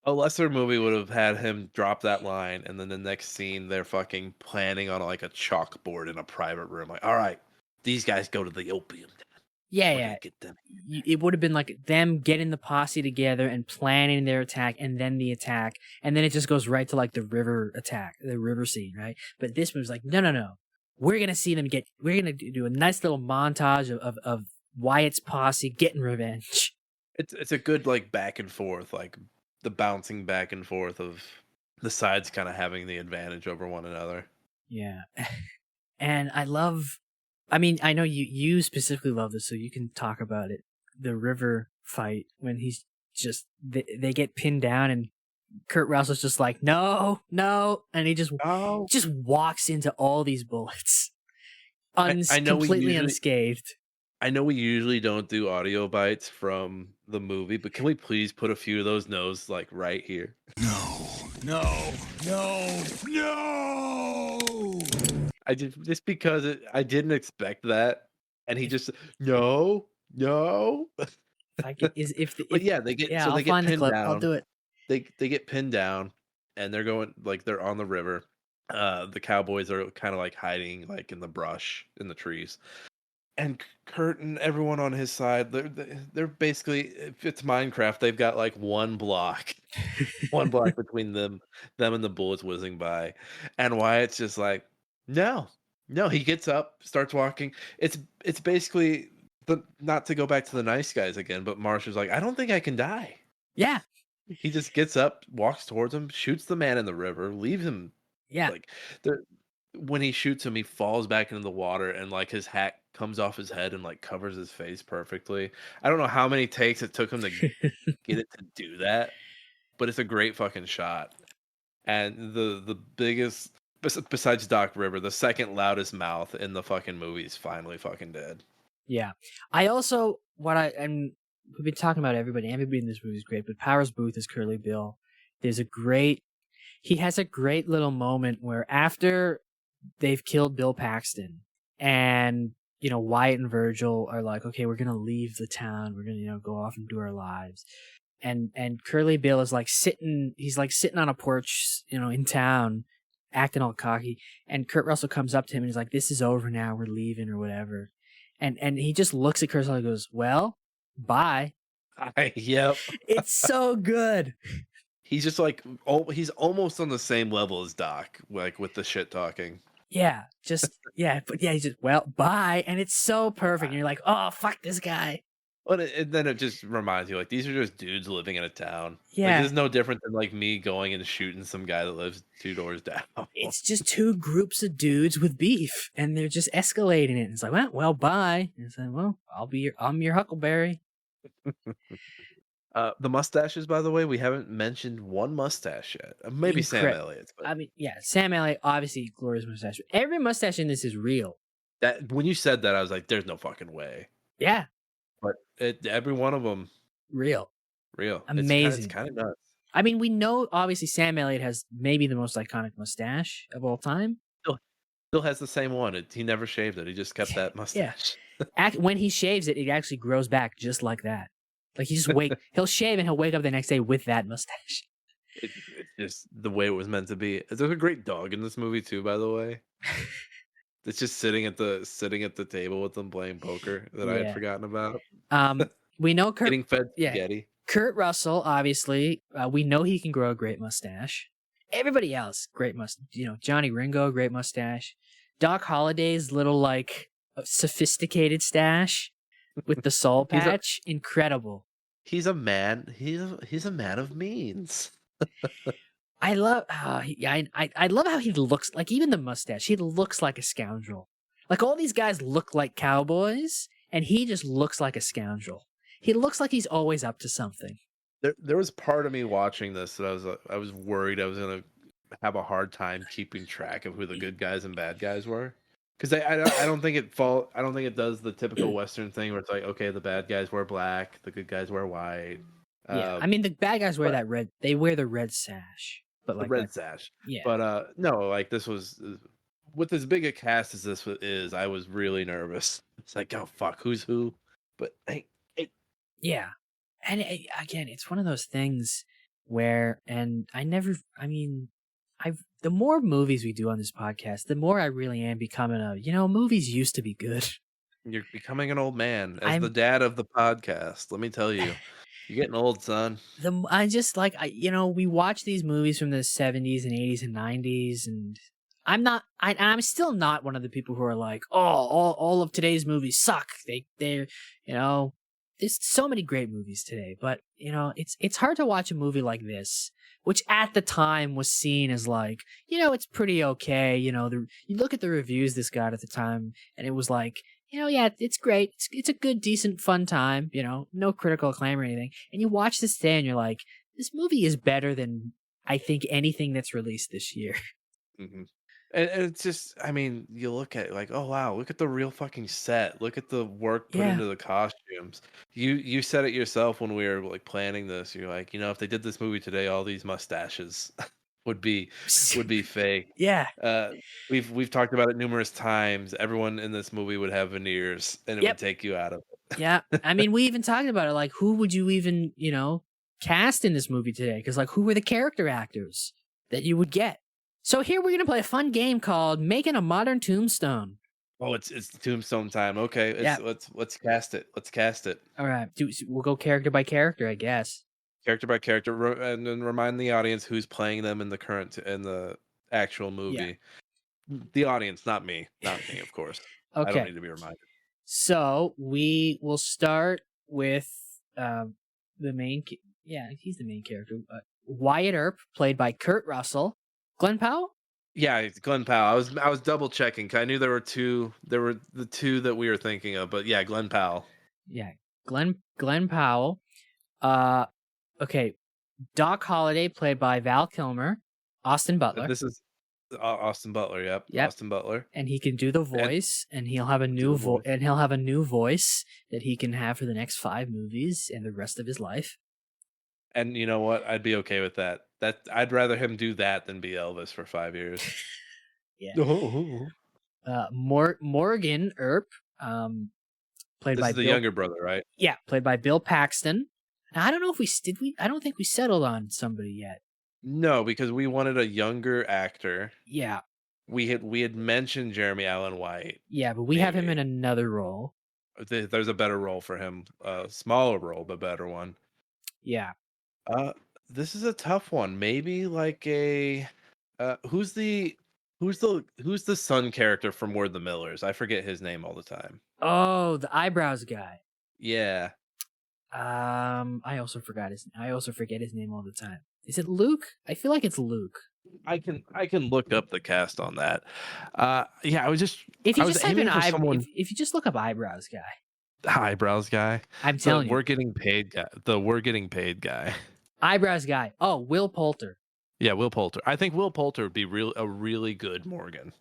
A lesser movie would have had him drop that line, and then the next scene they're fucking planning on like a chalkboard in a private room. Like, all right, these guys go to the opium den. Yeah. Get them. It would have been like them getting the posse together and planning their attack, and then the attack, and then it just goes right to like the river attack, the river scene, right? But this was like, no. We're gonna see them we're gonna do a nice little montage of Wyatt's posse getting revenge. It's a good like back and forth, like the bouncing back and forth of the sides kind of having the advantage over one another. Yeah. And I know you specifically love this, so you can talk about it. The river fight when he's just, they get pinned down and Kurt Russell's just like, no, and he just walks into all these bullets. Completely unscathed. I know we usually don't do audio bites from the movie, but can we please put a few of those no's like right here? No. I just because I didn't expect that, and he just no. But yeah, they get I'll they find get the pinned clip. down. I'll do it. They get pinned down, and they're going like they're on the river. The cowboys are kind of like hiding like in the brush in the trees. And Kurt and everyone on his side, they're basically, if it's Minecraft, they've got like one block between them and the bullets whizzing by. And Wyatt's just like, no. He gets up, starts walking. It's basically not to go back to the nice guys again, but Marshall's like, I don't think I can die. Yeah. He just gets up, walks towards him, shoots the man in the river, leaves him. Yeah. Like when he shoots him, he falls back into the water, and like his hat comes off his head and like covers his face perfectly. I don't know how many takes it took him to get it to do that, but it's a great fucking shot. And the biggest, besides Doc River, the second loudest mouth in the fucking movie is finally fucking dead. Yeah. I also, and we've been talking about everybody in this movie is great, but Powers Booth is Curly Bill. He has a great little moment where after they've killed Bill Paxton and, Wyatt and Virgil are like, okay, we're going to leave the town. We're going to, go off and do our lives. And Curly Bill is like sitting on a porch, in town, acting all cocky. And Kurt Russell comes up to him and he's like, this is over now. We're leaving or whatever. And he just looks at Kurt Russell and goes, well, bye. Yep. It's so good. He's just like, he's almost on the same level as Doc, like with the shit talking. Yeah, he's just, well, bye. And it's so perfect. And you're like, oh, fuck this guy. But and then it just reminds you, like, these are just dudes living in a town. Yeah. Like, this is no different than, like, me going and shooting some guy that lives 2 doors down. It's just 2 groups of dudes with beef, and they're just escalating it. And it's like, well, bye. And it's like, well, I'm your Huckleberry. The mustaches, by the way, we haven't mentioned one mustache yet. Maybe Sam Elliott's. But... I mean, yeah, Sam Elliott, obviously, glorious mustache. Every mustache in this is real. That when you said that, I was like, there's no fucking way. Yeah. But every one of them. Real. Amazing. It's kind of nuts. I mean, we know, obviously, Sam Elliott has maybe the most iconic mustache of all time. Still has the same one. He never shaved it. He just kept that mustache. Yeah. When he shaves it, it actually grows back just like that. Like he'll shave and he'll wake up the next day with that mustache. It's just the way it was meant to be. There's a great dog in this movie too, by the way. It's just sitting at the table with them playing poker that I had forgotten about. We know Kurt getting fed spaghetti. Kurt Russell, obviously, we know he can grow a great mustache. Everybody else, great mustache. Johnny Ringo, great mustache. Doc Holliday's little sophisticated stash with the soul patch, incredible. he's a man. He's a man of means. I love I love how he looks, like, even the mustache. He looks like a scoundrel. Like, all these guys look like cowboys, and he just looks like a scoundrel. He looks like he's always up to something. There was part of me watching this that I was worried I was gonna have a hard time keeping track of who the good guys and bad guys were. Because I don't think I don't think it does the typical Western thing where it's like, okay, the bad guys wear black, the good guys wear white. Yeah, I mean, the bad guys wear but- that red. They wear the red sash, but the like red that, sash. yeah. But no, like this was with as big a cast as this is, I was really nervous. It's like, oh fuck, who's who? But hey, Yeah. And again, it's one of those things where, and I never, I mean, the more movies we do on this podcast, the more I really am becoming movies used to be good. you're becoming an old man. As I'm- the dad of the podcast, let me tell you, you're getting old, son. I just like, we watch these movies from the 70s and 80s and 90s, and I'm still not one of the people who are like, oh, all of today's movies suck. They're, there's so many great movies today, but it's hard to watch a movie like this, which at the time was seen as like, it's pretty okay. You look at the reviews this got at the time, and it was like, yeah, it's great. It's a good, decent, fun time. No critical acclaim or anything. And you watch this today, and you're like, this movie is better than I think anything that's released this year. Mm-hmm. And it's just, I mean, you look at it like, oh wow, look at the real fucking set. Look at the work put Yeah. into the costumes. You said it yourself when we were like planning this. You're like, if they did this movie today, all these mustaches would be fake. Yeah. We've talked about it numerous times. Everyone in this movie would have veneers, and it Yep. would take you out of it. Yeah. I mean, we even talked about it. Like, who would you even, cast in this movie today? Because, like, who were the character actors that you would get? So here we're going to play a fun game called Making a Modern Tombstone. Oh, it's Tombstone time. Okay, Yeah. let's cast it. Let's cast it. All right. We'll go character by character, I guess. Character by character, and then remind the audience who's playing them in the actual movie. The audience, not me, of course. Okay. I don't need to be reminded. So we will start with the main. He's the main character. Wyatt Earp, played by Kurt Russell. Glenn Powell. Yeah, it's Glenn Powell. I was double checking 'cause I knew there were two. There were the two that we were thinking of, but yeah, Glenn Powell. Yeah, Glenn Powell. Okay, Doc Holliday, played by Val Kilmer. Austin Butler. This is Austin Butler. Yep. Austin Butler. And he can do the voice, and he'll have a new voice that he can have for the next 5 movies and the rest of his life. And you know what? I'd be okay with that. I'd rather him do that than be Elvis for 5 years. Yeah. Oh. Morgan Earp, played This by is the Bill, younger brother, right? Yeah, played by Bill Paxton. Now, I don't know if I don't think we settled on somebody yet. No, because we wanted a younger actor. Yeah. We had mentioned Jeremy Allen White. Yeah, but we have him in Maybe. another role. There's a better role for him. A smaller role, but better one. Yeah. This is a tough one. Maybe like a who's the son character from We're the Millers? I forget his name all the time. Oh, the eyebrows guy. Yeah. I also forget his name all the time. Is it Luke? I feel like it's Luke. I can look up the cast on that. Yeah, I was just If you I was just type aiming in for someone if you just look up eyebrows guy, eyebrows guy. I'm telling you, We're getting paid guy. The we're getting paid guy. eyebrows guy. Oh, Will Poulter. Yeah, Will Poulter. I think Will Poulter would be a really good Morgan.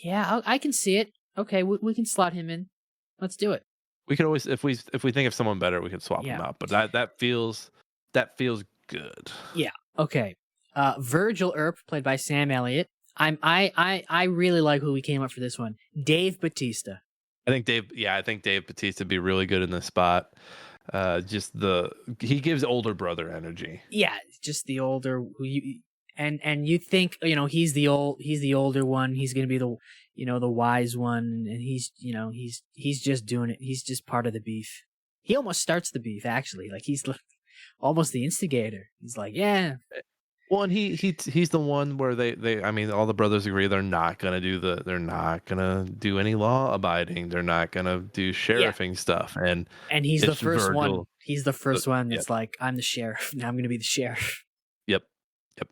Yeah, I can see it. Okay, we can slot him in. Let's do it. We could always, if we think of someone better, we could swap them out. But that feels good. Yeah. Okay. Virgil Earp, played by Sam Elliott. I really like who we came up for this one. Dave Bautista. I think Dave Bautista would be really good in this spot. He gives older brother energy. Yeah, just the older and you think, he's the older one. He's gonna be the wise one, and he's just doing it. He's just part of the beef. He almost starts the beef, actually. Like, he's almost the instigator. He's like, yeah. Well, and he's the one where they I mean, all the brothers agree they're not gonna do any law abiding. They're not gonna do sheriffing stuff. And he's the first Virgil. one. He's the first one yeah. that's like, I'm the sheriff. Now I'm going to be the sheriff. Yep.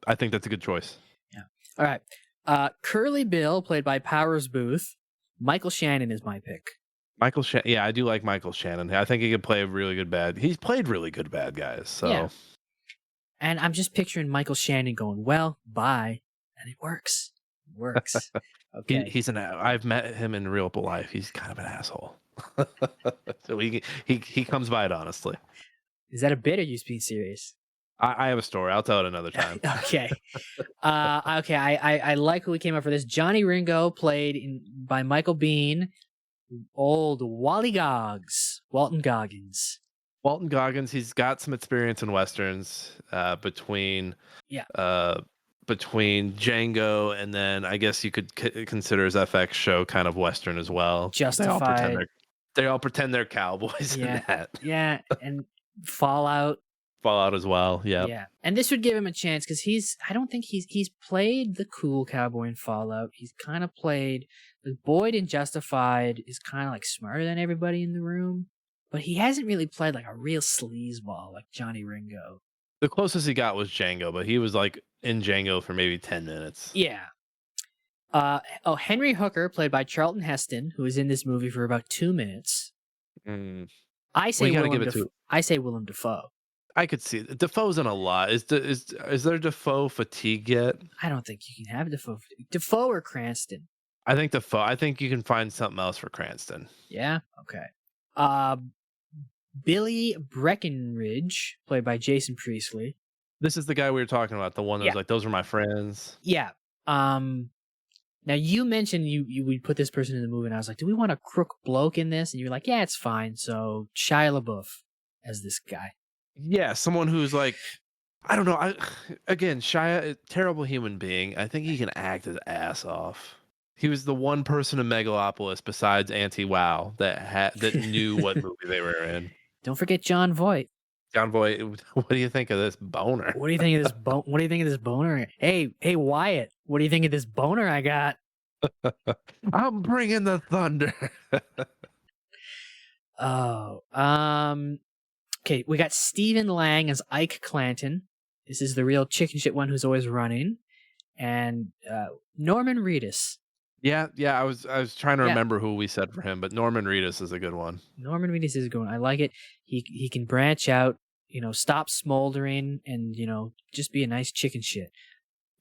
I think that's a good choice. Yeah. All right. Curly Bill, played by Powers Booth. Michael Shannon is my pick. Michael Shannon. Yeah, I do like Michael Shannon. I think he could play a really good bad. He's played really good bad guys. So. Yeah. And I'm just picturing Michael Shannon going, well, bye. And it works. It works. Okay. He's I've met him in real life. He's kind of an asshole. So he comes by it honestly. Is that a bit or you being serious? I have a story. I'll tell it another time. Okay. Okay. I like who we came up for this. Johnny Ringo, played by Michael Biehn. Old Walton Goggins. Walton Goggins. He's got some experience in westerns. Between Django and then I guess you could consider his FX show kind of western as well. Justified. They all pretend they're cowboys in that. Yeah, and Fallout as well. Yeah. And this would give him a chance because I don't think he's played the cool cowboy in Fallout. He's kind of played Boyd in Justified is kind of like smarter than everybody in the room, but he hasn't really played like a real sleazeball like Johnny Ringo. The closest he got was Django, but he was like in Django for maybe 10 minutes. Yeah. Henry Hooker, played by Charlton Heston, who is in this movie for about 2 minutes. I say Willem Dafoe. I could see it. Defoe's in a lot. Is there Defoe fatigue yet? I don't think you can have Defoe or Cranston. I think Defoe. I think you can find something else for Cranston. Yeah. Okay. Billy Breckenridge, played by Jason Priestley. This is the guy we were talking about. The one that was like, "Those are my friends." Yeah. Now you mentioned you would put this person in the movie, and I was like, "Do we want a crook bloke in this?" And you're like, "Yeah, it's fine." So Shia LaBeouf as this guy. Yeah, someone who's like, I don't know. Shia, terrible human being. I think he can act his ass off. He was the one person in Megalopolis besides Auntie Wow that knew what movie they were in. Don't forget John Voight. John Voight, what do you think of this boner? What do you think of this What do you think of this boner? Hey, Wyatt, what do you think of this boner I got? I'm bringing the thunder. Okay, we got Stephen Lang as Ike Clanton. This is the real chicken shit one who's always running, and Norman Reedus. Yeah. I was trying to remember who we said for him, but Norman Reedus is a good one. Norman Reedus is a good one. I like it. He can branch out, stop smoldering, and just be a nice chicken shit.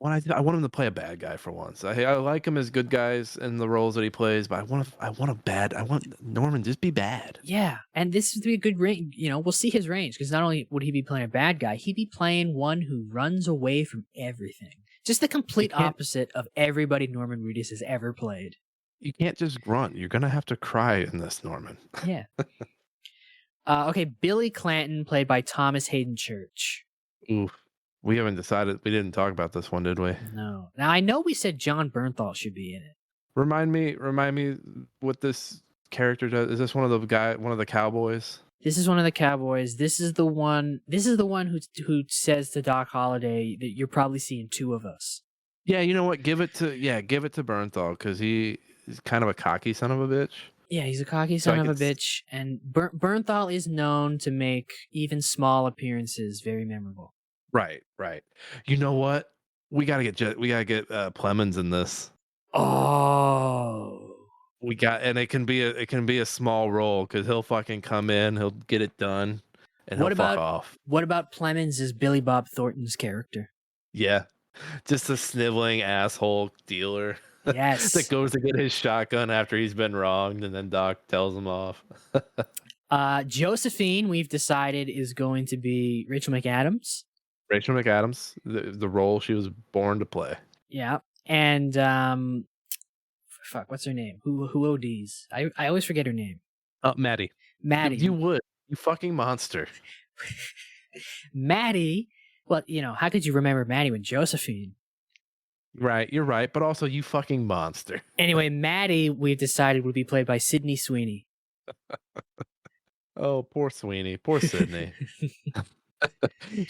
I want him to play a bad guy for once. I like him as good guys in the roles that he plays, but I want Norman just be bad. Yeah, and this would be a good range. We'll see his range because not only would he be playing a bad guy, he'd be playing one who runs away from everything. Just the complete opposite of everybody Norman Reedus has ever played. You can't just grunt. You're gonna have to cry in this, Norman. Yeah. Okay, Billy Clanton, played by Thomas Hayden Church. Oof. We haven't decided. We didn't talk about this one, did we? No. Now I know we said John Bernthal should be in it. Remind me what this character does. Is this one of the cowboys? This is one of the cowboys. This is the one who says to Doc Holliday that you're probably seeing two of us. Yeah, you know what? Give it to Bernthal because he's kind of a cocky son of a bitch. Yeah, he's a cocky son of a bitch, and Bernthal is known to make even small appearances very memorable. Right. You know what? We gotta get Plemons in this. Oh, and it can be a small role because he'll fucking come in, he'll get it done, and he'll fuck off. What about Plemons as Billy Bob Thornton's character? Yeah, just a sniveling asshole dealer. Yes, that goes to get his shotgun after he's been wronged, and then Doc tells him off. Josephine, we've decided, is going to be Rachel McAdams. Rachel McAdams, the role she was born to play. Yeah, and what's her name? Who ODs? I always forget her name. Maddie. You would. You fucking monster. Maddie. Well, how could you remember Maddie with Josephine? Right, you're right, but also you fucking monster. Anyway, Maddie, we've decided, would be played by Sydney Sweeney. Oh, poor Sweeney. Poor Sydney.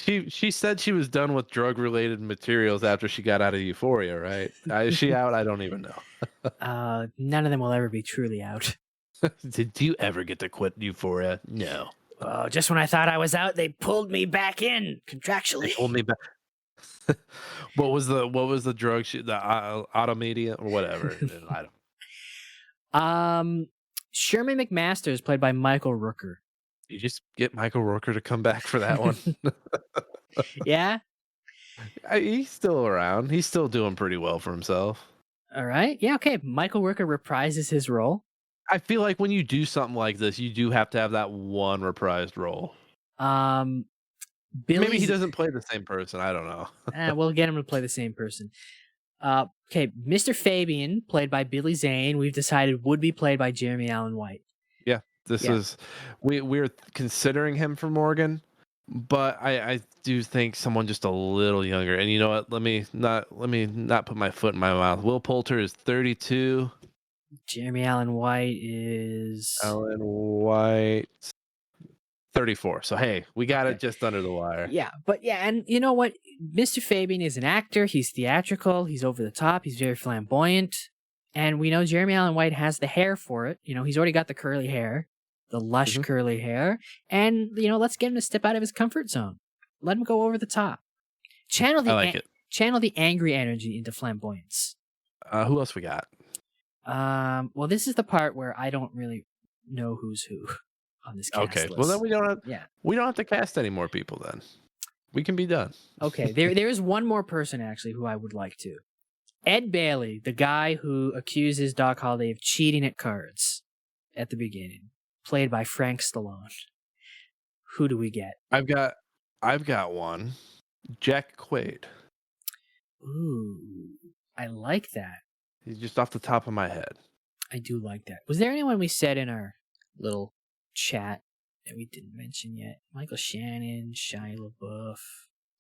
She said she was done with drug-related materials after she got out of Euphoria, right? Is she out? I don't even know. None of them will ever be truly out. Did you ever get to quit Euphoria? No. Oh, just when I thought I was out, they pulled me back in They contractually. pulled me back. What was the drug shit? The automedia or whatever. I don't. Sherman McMaster is played by Michael Rooker. You just get Michael Rooker to come back for that one. Yeah. He's still around. He's still doing pretty well for himself. All right. Yeah. Okay. Michael Rooker reprises his role. I feel like when you do something like this, you do have to have that one reprised role. Maybe he doesn't play the same person. I don't know. We'll get him to play the same person. Okay, Mr. Fabian, played by Billy Zane, we've decided would be played by Jeremy Allen White. Yeah, is we're considering him for Morgan, but I do think someone just a little younger. And you know what? Let me not put my foot in my mouth. Will Poulter is 32. Jeremy Allen White is 34. So hey, we got it just under the wire. Yeah, but yeah, and you know what? Mr. Fabian is an actor. He's theatrical. He's over the top. He's very flamboyant. And we know Jeremy Allen White has the hair for it. You know, he's already got the curly hair, the lush curly hair. And, you know, let's get him to step out of his comfort zone. Let him go over the top. Channel the angry energy into flamboyance. Who else we got? Well, this is the part where I don't really know who's who on this cast list. Well then we don't have to cast any more people then. We can be done. Okay, there is one more person actually who I would like to. Ed Bailey, the guy who accuses Doc Holliday of cheating at cards at the beginning, played by Frank Stallone. Who do we get? I've got one. Jack Quaid. Ooh, I like that. He's just off the top of my head. I do like that. Was there anyone we said in our little chat that we didn't mention yet? Michael Shannon, Shia LaBeouf,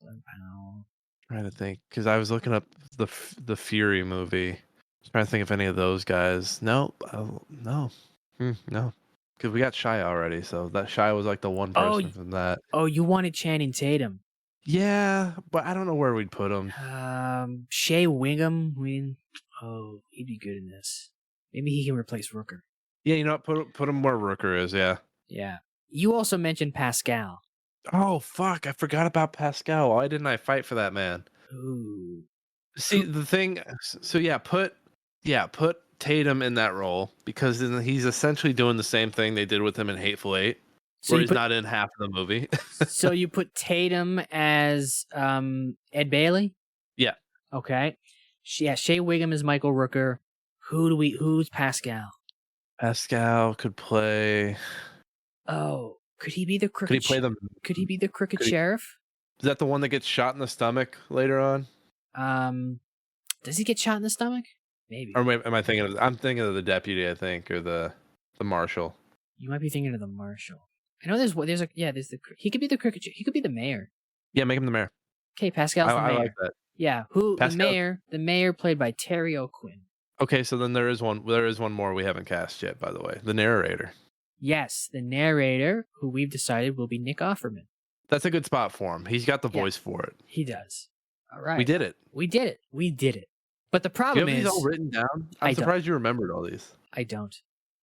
Glenn Powell. I'm trying to think, because I was looking up the Fury movie. I was trying to think if any of those guys. No. Because we got Shia already, so that Shia was like the one person from that. Oh, you wanted Channing Tatum. Yeah, but I don't know where we'd put him. Shea Wingham. He'd be good in this. Maybe he can replace Rooker. Yeah, you know what? Put him where Rooker is, yeah. Yeah. You also mentioned Pascal. Oh, fuck. I forgot about Pascal. Why didn't I fight for that man? Ooh. See, the thing... So, put Tatum in that role, because he's essentially doing the same thing they did with him in Hateful Eight, where he's not in half of the movie. So you put Tatum as Ed Bailey? Yeah. Okay. Shea Wingham is Michael Rooker. Who's Pascal? Pascal could play... Oh, could he be the crooked? Could he be the crooked sheriff? Is that the one that gets shot in the stomach later on? Does he get shot in the stomach? Maybe. Or am I thinking of? I'm thinking of the deputy, I think, or the marshal. You might be thinking of the marshal. I know there's he could be the crooked. He could be the mayor. Yeah, make him the mayor. Okay, Pascal's the mayor. I like that. Yeah, the mayor played by Terry O'Quinn. Okay, so then there is one more we haven't cast yet, by the way. The narrator. Yes, the narrator, who we've decided will be Nick Offerman. That's a good spot for him. He's got the voice for it. He does. All right. We did it. But the problem is... Do you have these all written down? I'm surprised you remembered all these. I don't.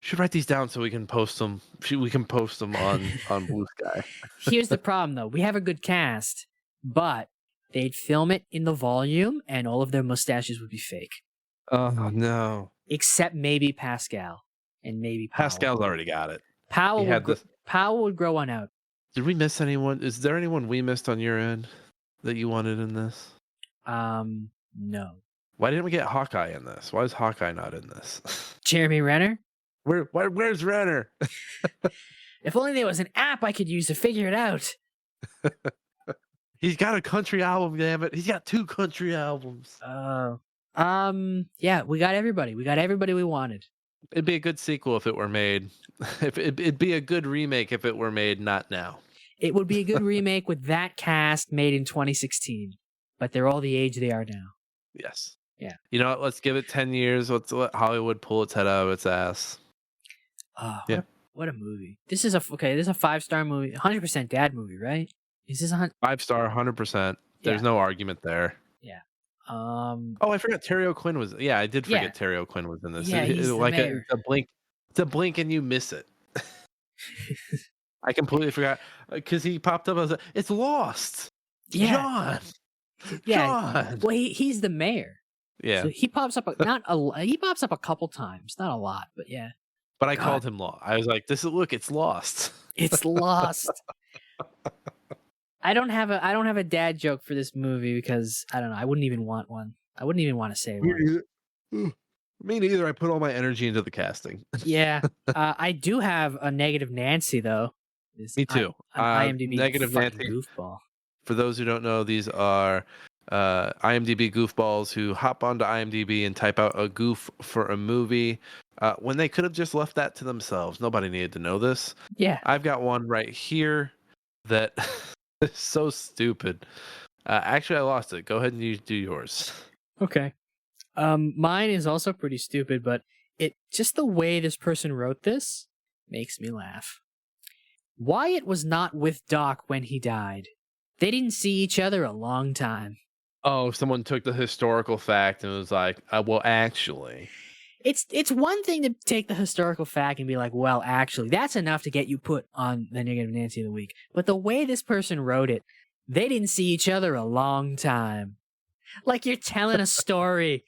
Should write these down so we can post them. We can post them on Blue Sky. Here's the problem, though. We have a good cast, but they'd film it in the volume, and all of their mustaches would be fake. Oh, no. Except maybe Pascal. And maybe Powell. Pascal's already got it. Powell would grow one out. Did we miss anyone? Is there anyone we missed on your end that you wanted in this? No. Why didn't we get Hawkeye in this? Why is Hawkeye not in this? Jeremy Renner? Where's Renner? If only there was an app I could use to figure it out. He's got a country album, damn it. He's got 2 country albums. Yeah, we got everybody. We got everybody we wanted. It'd be a good sequel if it were made. It'd be a good remake if it were made not now. It would be a good remake with that cast made in 2016. But they're all the age they are now. Yes. Yeah. You know what? Let's give it 10 years. Let's let Hollywood pull its head out of its ass. Oh, yeah. What a movie. This is a 5-star movie. 100% dad movie, right? Is this 5-star, 100%. There's no argument there. Yeah. I forgot Terry O'Quinn was. Yeah, I did forget Terry O'Quinn was in this. Yeah, he's like the mayor. it's a blink and you miss it. I completely forgot because he popped up. I was like, "It's Lost." Yeah. John. Yeah. John. Well, he's the mayor. Yeah, So he pops up he pops up a couple times, not a lot, but yeah. but I God. called him Lost. I was like, look, it's Lost." It's Lost. I don't have a dad joke for this movie because I don't know. I wouldn't even want one. I wouldn't even want to say one. Me neither. I put all my energy into the casting. Yeah. I do have a negative Nancy though. Me too. An IMDb Negative fucking Nancy. goofball. For those who don't know, these are IMDb goofballs who hop onto IMDb and type out a goof for a movie when they could have just left that to themselves. Nobody needed to know this. Yeah. I've got one right here that is so stupid. Actually, I lost it. Go ahead and do yours. Okay. Mine is also pretty stupid, but it just the way this person wrote this makes me laugh. Wyatt was not with Doc when he died. They didn't see each other a long time. Oh, someone took the historical fact and was like, well, actually. It's one thing to take the historical fact and be like, well, actually, that's enough to get you put on the negative Nancy of the week. But the way this person wrote it, they didn't see each other a long time. Like you're telling a story.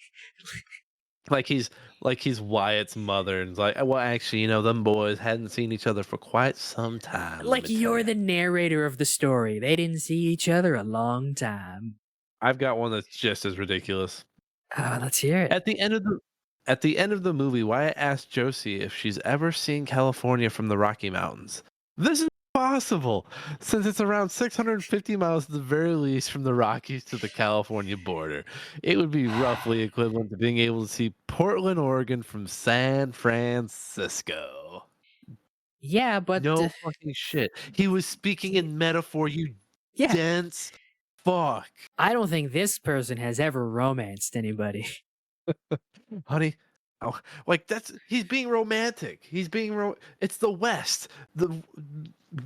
Like he's Wyatt's mother, and it's like, well, actually, them boys hadn't seen each other for quite some time. Like you're the narrator of the story. They didn't see each other a long time. I've got one that's just as ridiculous. Let's hear it. At the end of the movie, Wyatt asked Josie if she's ever seen California from the Rocky Mountains. This is impossible, since it's around 650 miles at the very least from the Rockies to the California border. It would be roughly equivalent to being able to see Portland, Oregon from San Francisco. Yeah, but No fucking shit. He was speaking in metaphor, you dense fuck. I don't think this person has ever romanced anybody. Honey, he's being romantic. It's the West. The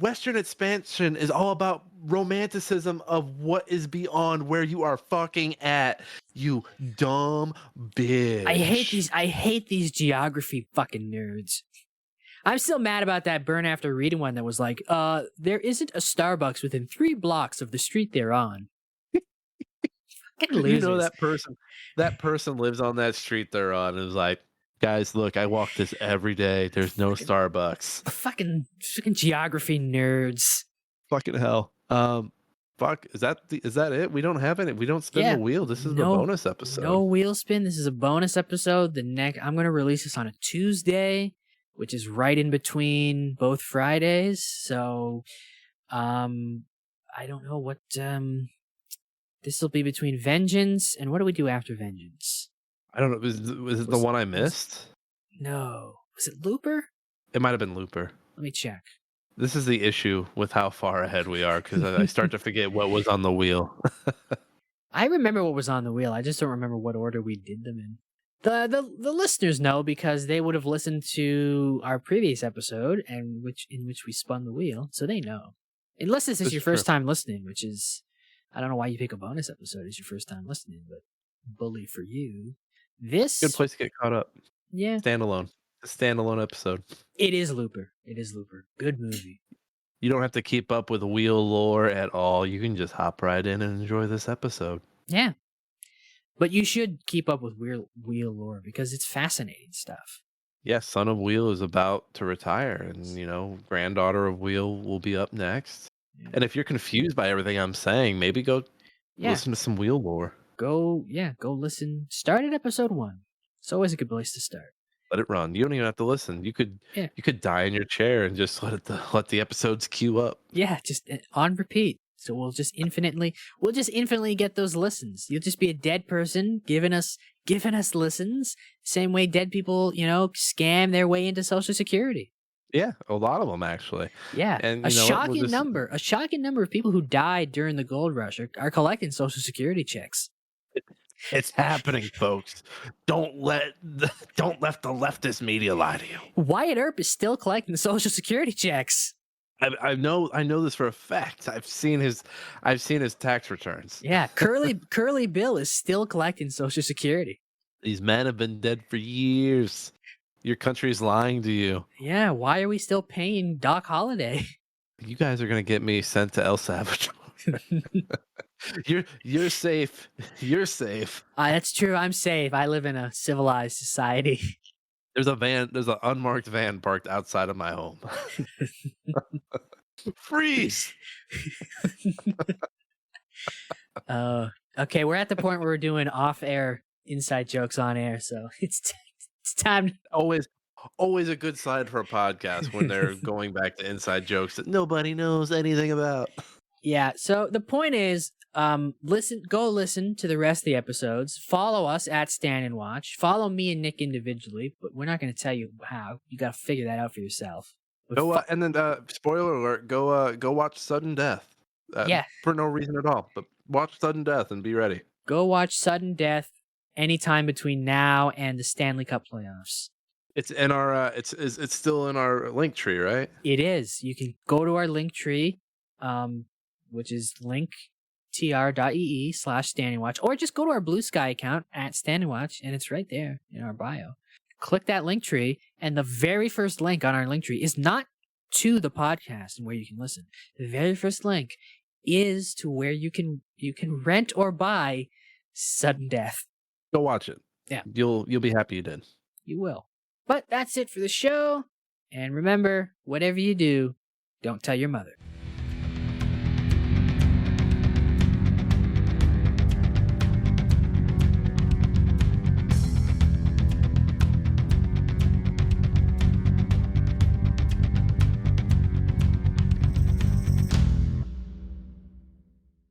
Western expansion is all about romanticism of what is beyond where you are fucking at, you dumb bitch. I hate these geography fucking nerds. I'm still mad about that burn after reading one that was like, there isn't a Starbucks within 3 blocks of the street they're on. You know that person lives on that street they're on and is like, guys, look, I walk this every day. There's no Starbucks. Fucking geography nerds. Fucking hell. Fuck. Is that it? We don't have any. We don't spin the wheel. This is the bonus episode. No wheel spin. This is a bonus episode. I'm gonna release this on a Tuesday, which is right in between both Fridays. So, I don't know what this will be between Vengeance and what do we do after Vengeance? I don't know. Was it the one I missed? No. Was it Looper? It might have been Looper. Let me check. This is the issue with how far ahead we are because I start to forget what was on the wheel. I remember what was on the wheel. I just don't remember what order we did them in. The listeners know because they would have listened to our previous episode in which we spun the wheel, so they know. Unless this is your first time listening, which is I don't know why you pick a bonus episode as your first time listening, but bully for you. This good place to get caught up. Yeah. Standalone. A standalone episode. It is Looper. Good movie. You don't have to keep up with wheel lore at all. You can just hop right in and enjoy this episode. Yeah. But you should keep up with wheel lore because it's fascinating stuff. Yes, Son of Wheel is about to retire, and granddaughter of Wheel will be up next. Yeah. And if you're confused by everything I'm saying, maybe go listen to some Wheel lore. Go listen. Start at episode 1. It's always a good place to start. Let it run. You don't even have to listen. You could die in your chair and just let the episodes queue up. Yeah, just on repeat. So we'll just infinitely get those listens. You'll just be a dead person giving us listens. Same way dead people, scam their way into Social Security. Yeah, a lot of them actually. Yeah, and a shocking number of people who died during the gold rush are collecting Social Security checks. It's happening, folks. Don't let the leftist media lie to you. Wyatt Earp is still collecting the Social Security checks. I know this for a fact. I've seen his tax returns. Yeah, Curly Bill is still collecting Social Security. These men have been dead for years. Your country's lying to you. Yeah, why are we still paying Doc Holliday? You guys are gonna get me sent to El Salvador. You're safe. You're safe. That's true. I'm safe. I live in a civilized society. There's an unmarked van parked outside of my home. Freeze. Okay, we're at the point where we're doing off-air inside jokes on air, so it's time. Always a good sign for a podcast when they're going back to inside jokes that nobody knows anything about. Yeah, so the point is, go listen to the rest of the episodes. Follow us at Stand and Watch. Follow me and Nick individually, but we're not going to tell you how. You got to figure that out for yourself. And then spoiler alert, go watch Sudden Death. Yeah. For no reason at all, but watch Sudden Death and be ready. Go watch Sudden Death anytime between now and the Stanley Cup playoffs. It's in our it's still in our link tree, right? It is. You can go to our link tree, which is linktr.ee/standingwatch, or just go to our Blue Sky account at Standing Watch, and it's right there in our bio. Click that link tree, and the very first link on our link tree is not to the podcast and where you can listen. The very first link is to where you can rent or buy Sudden Death. Go watch it. Yeah. You'll be happy you did. You will. But that's it for the show. And remember, whatever you do, don't tell your mother.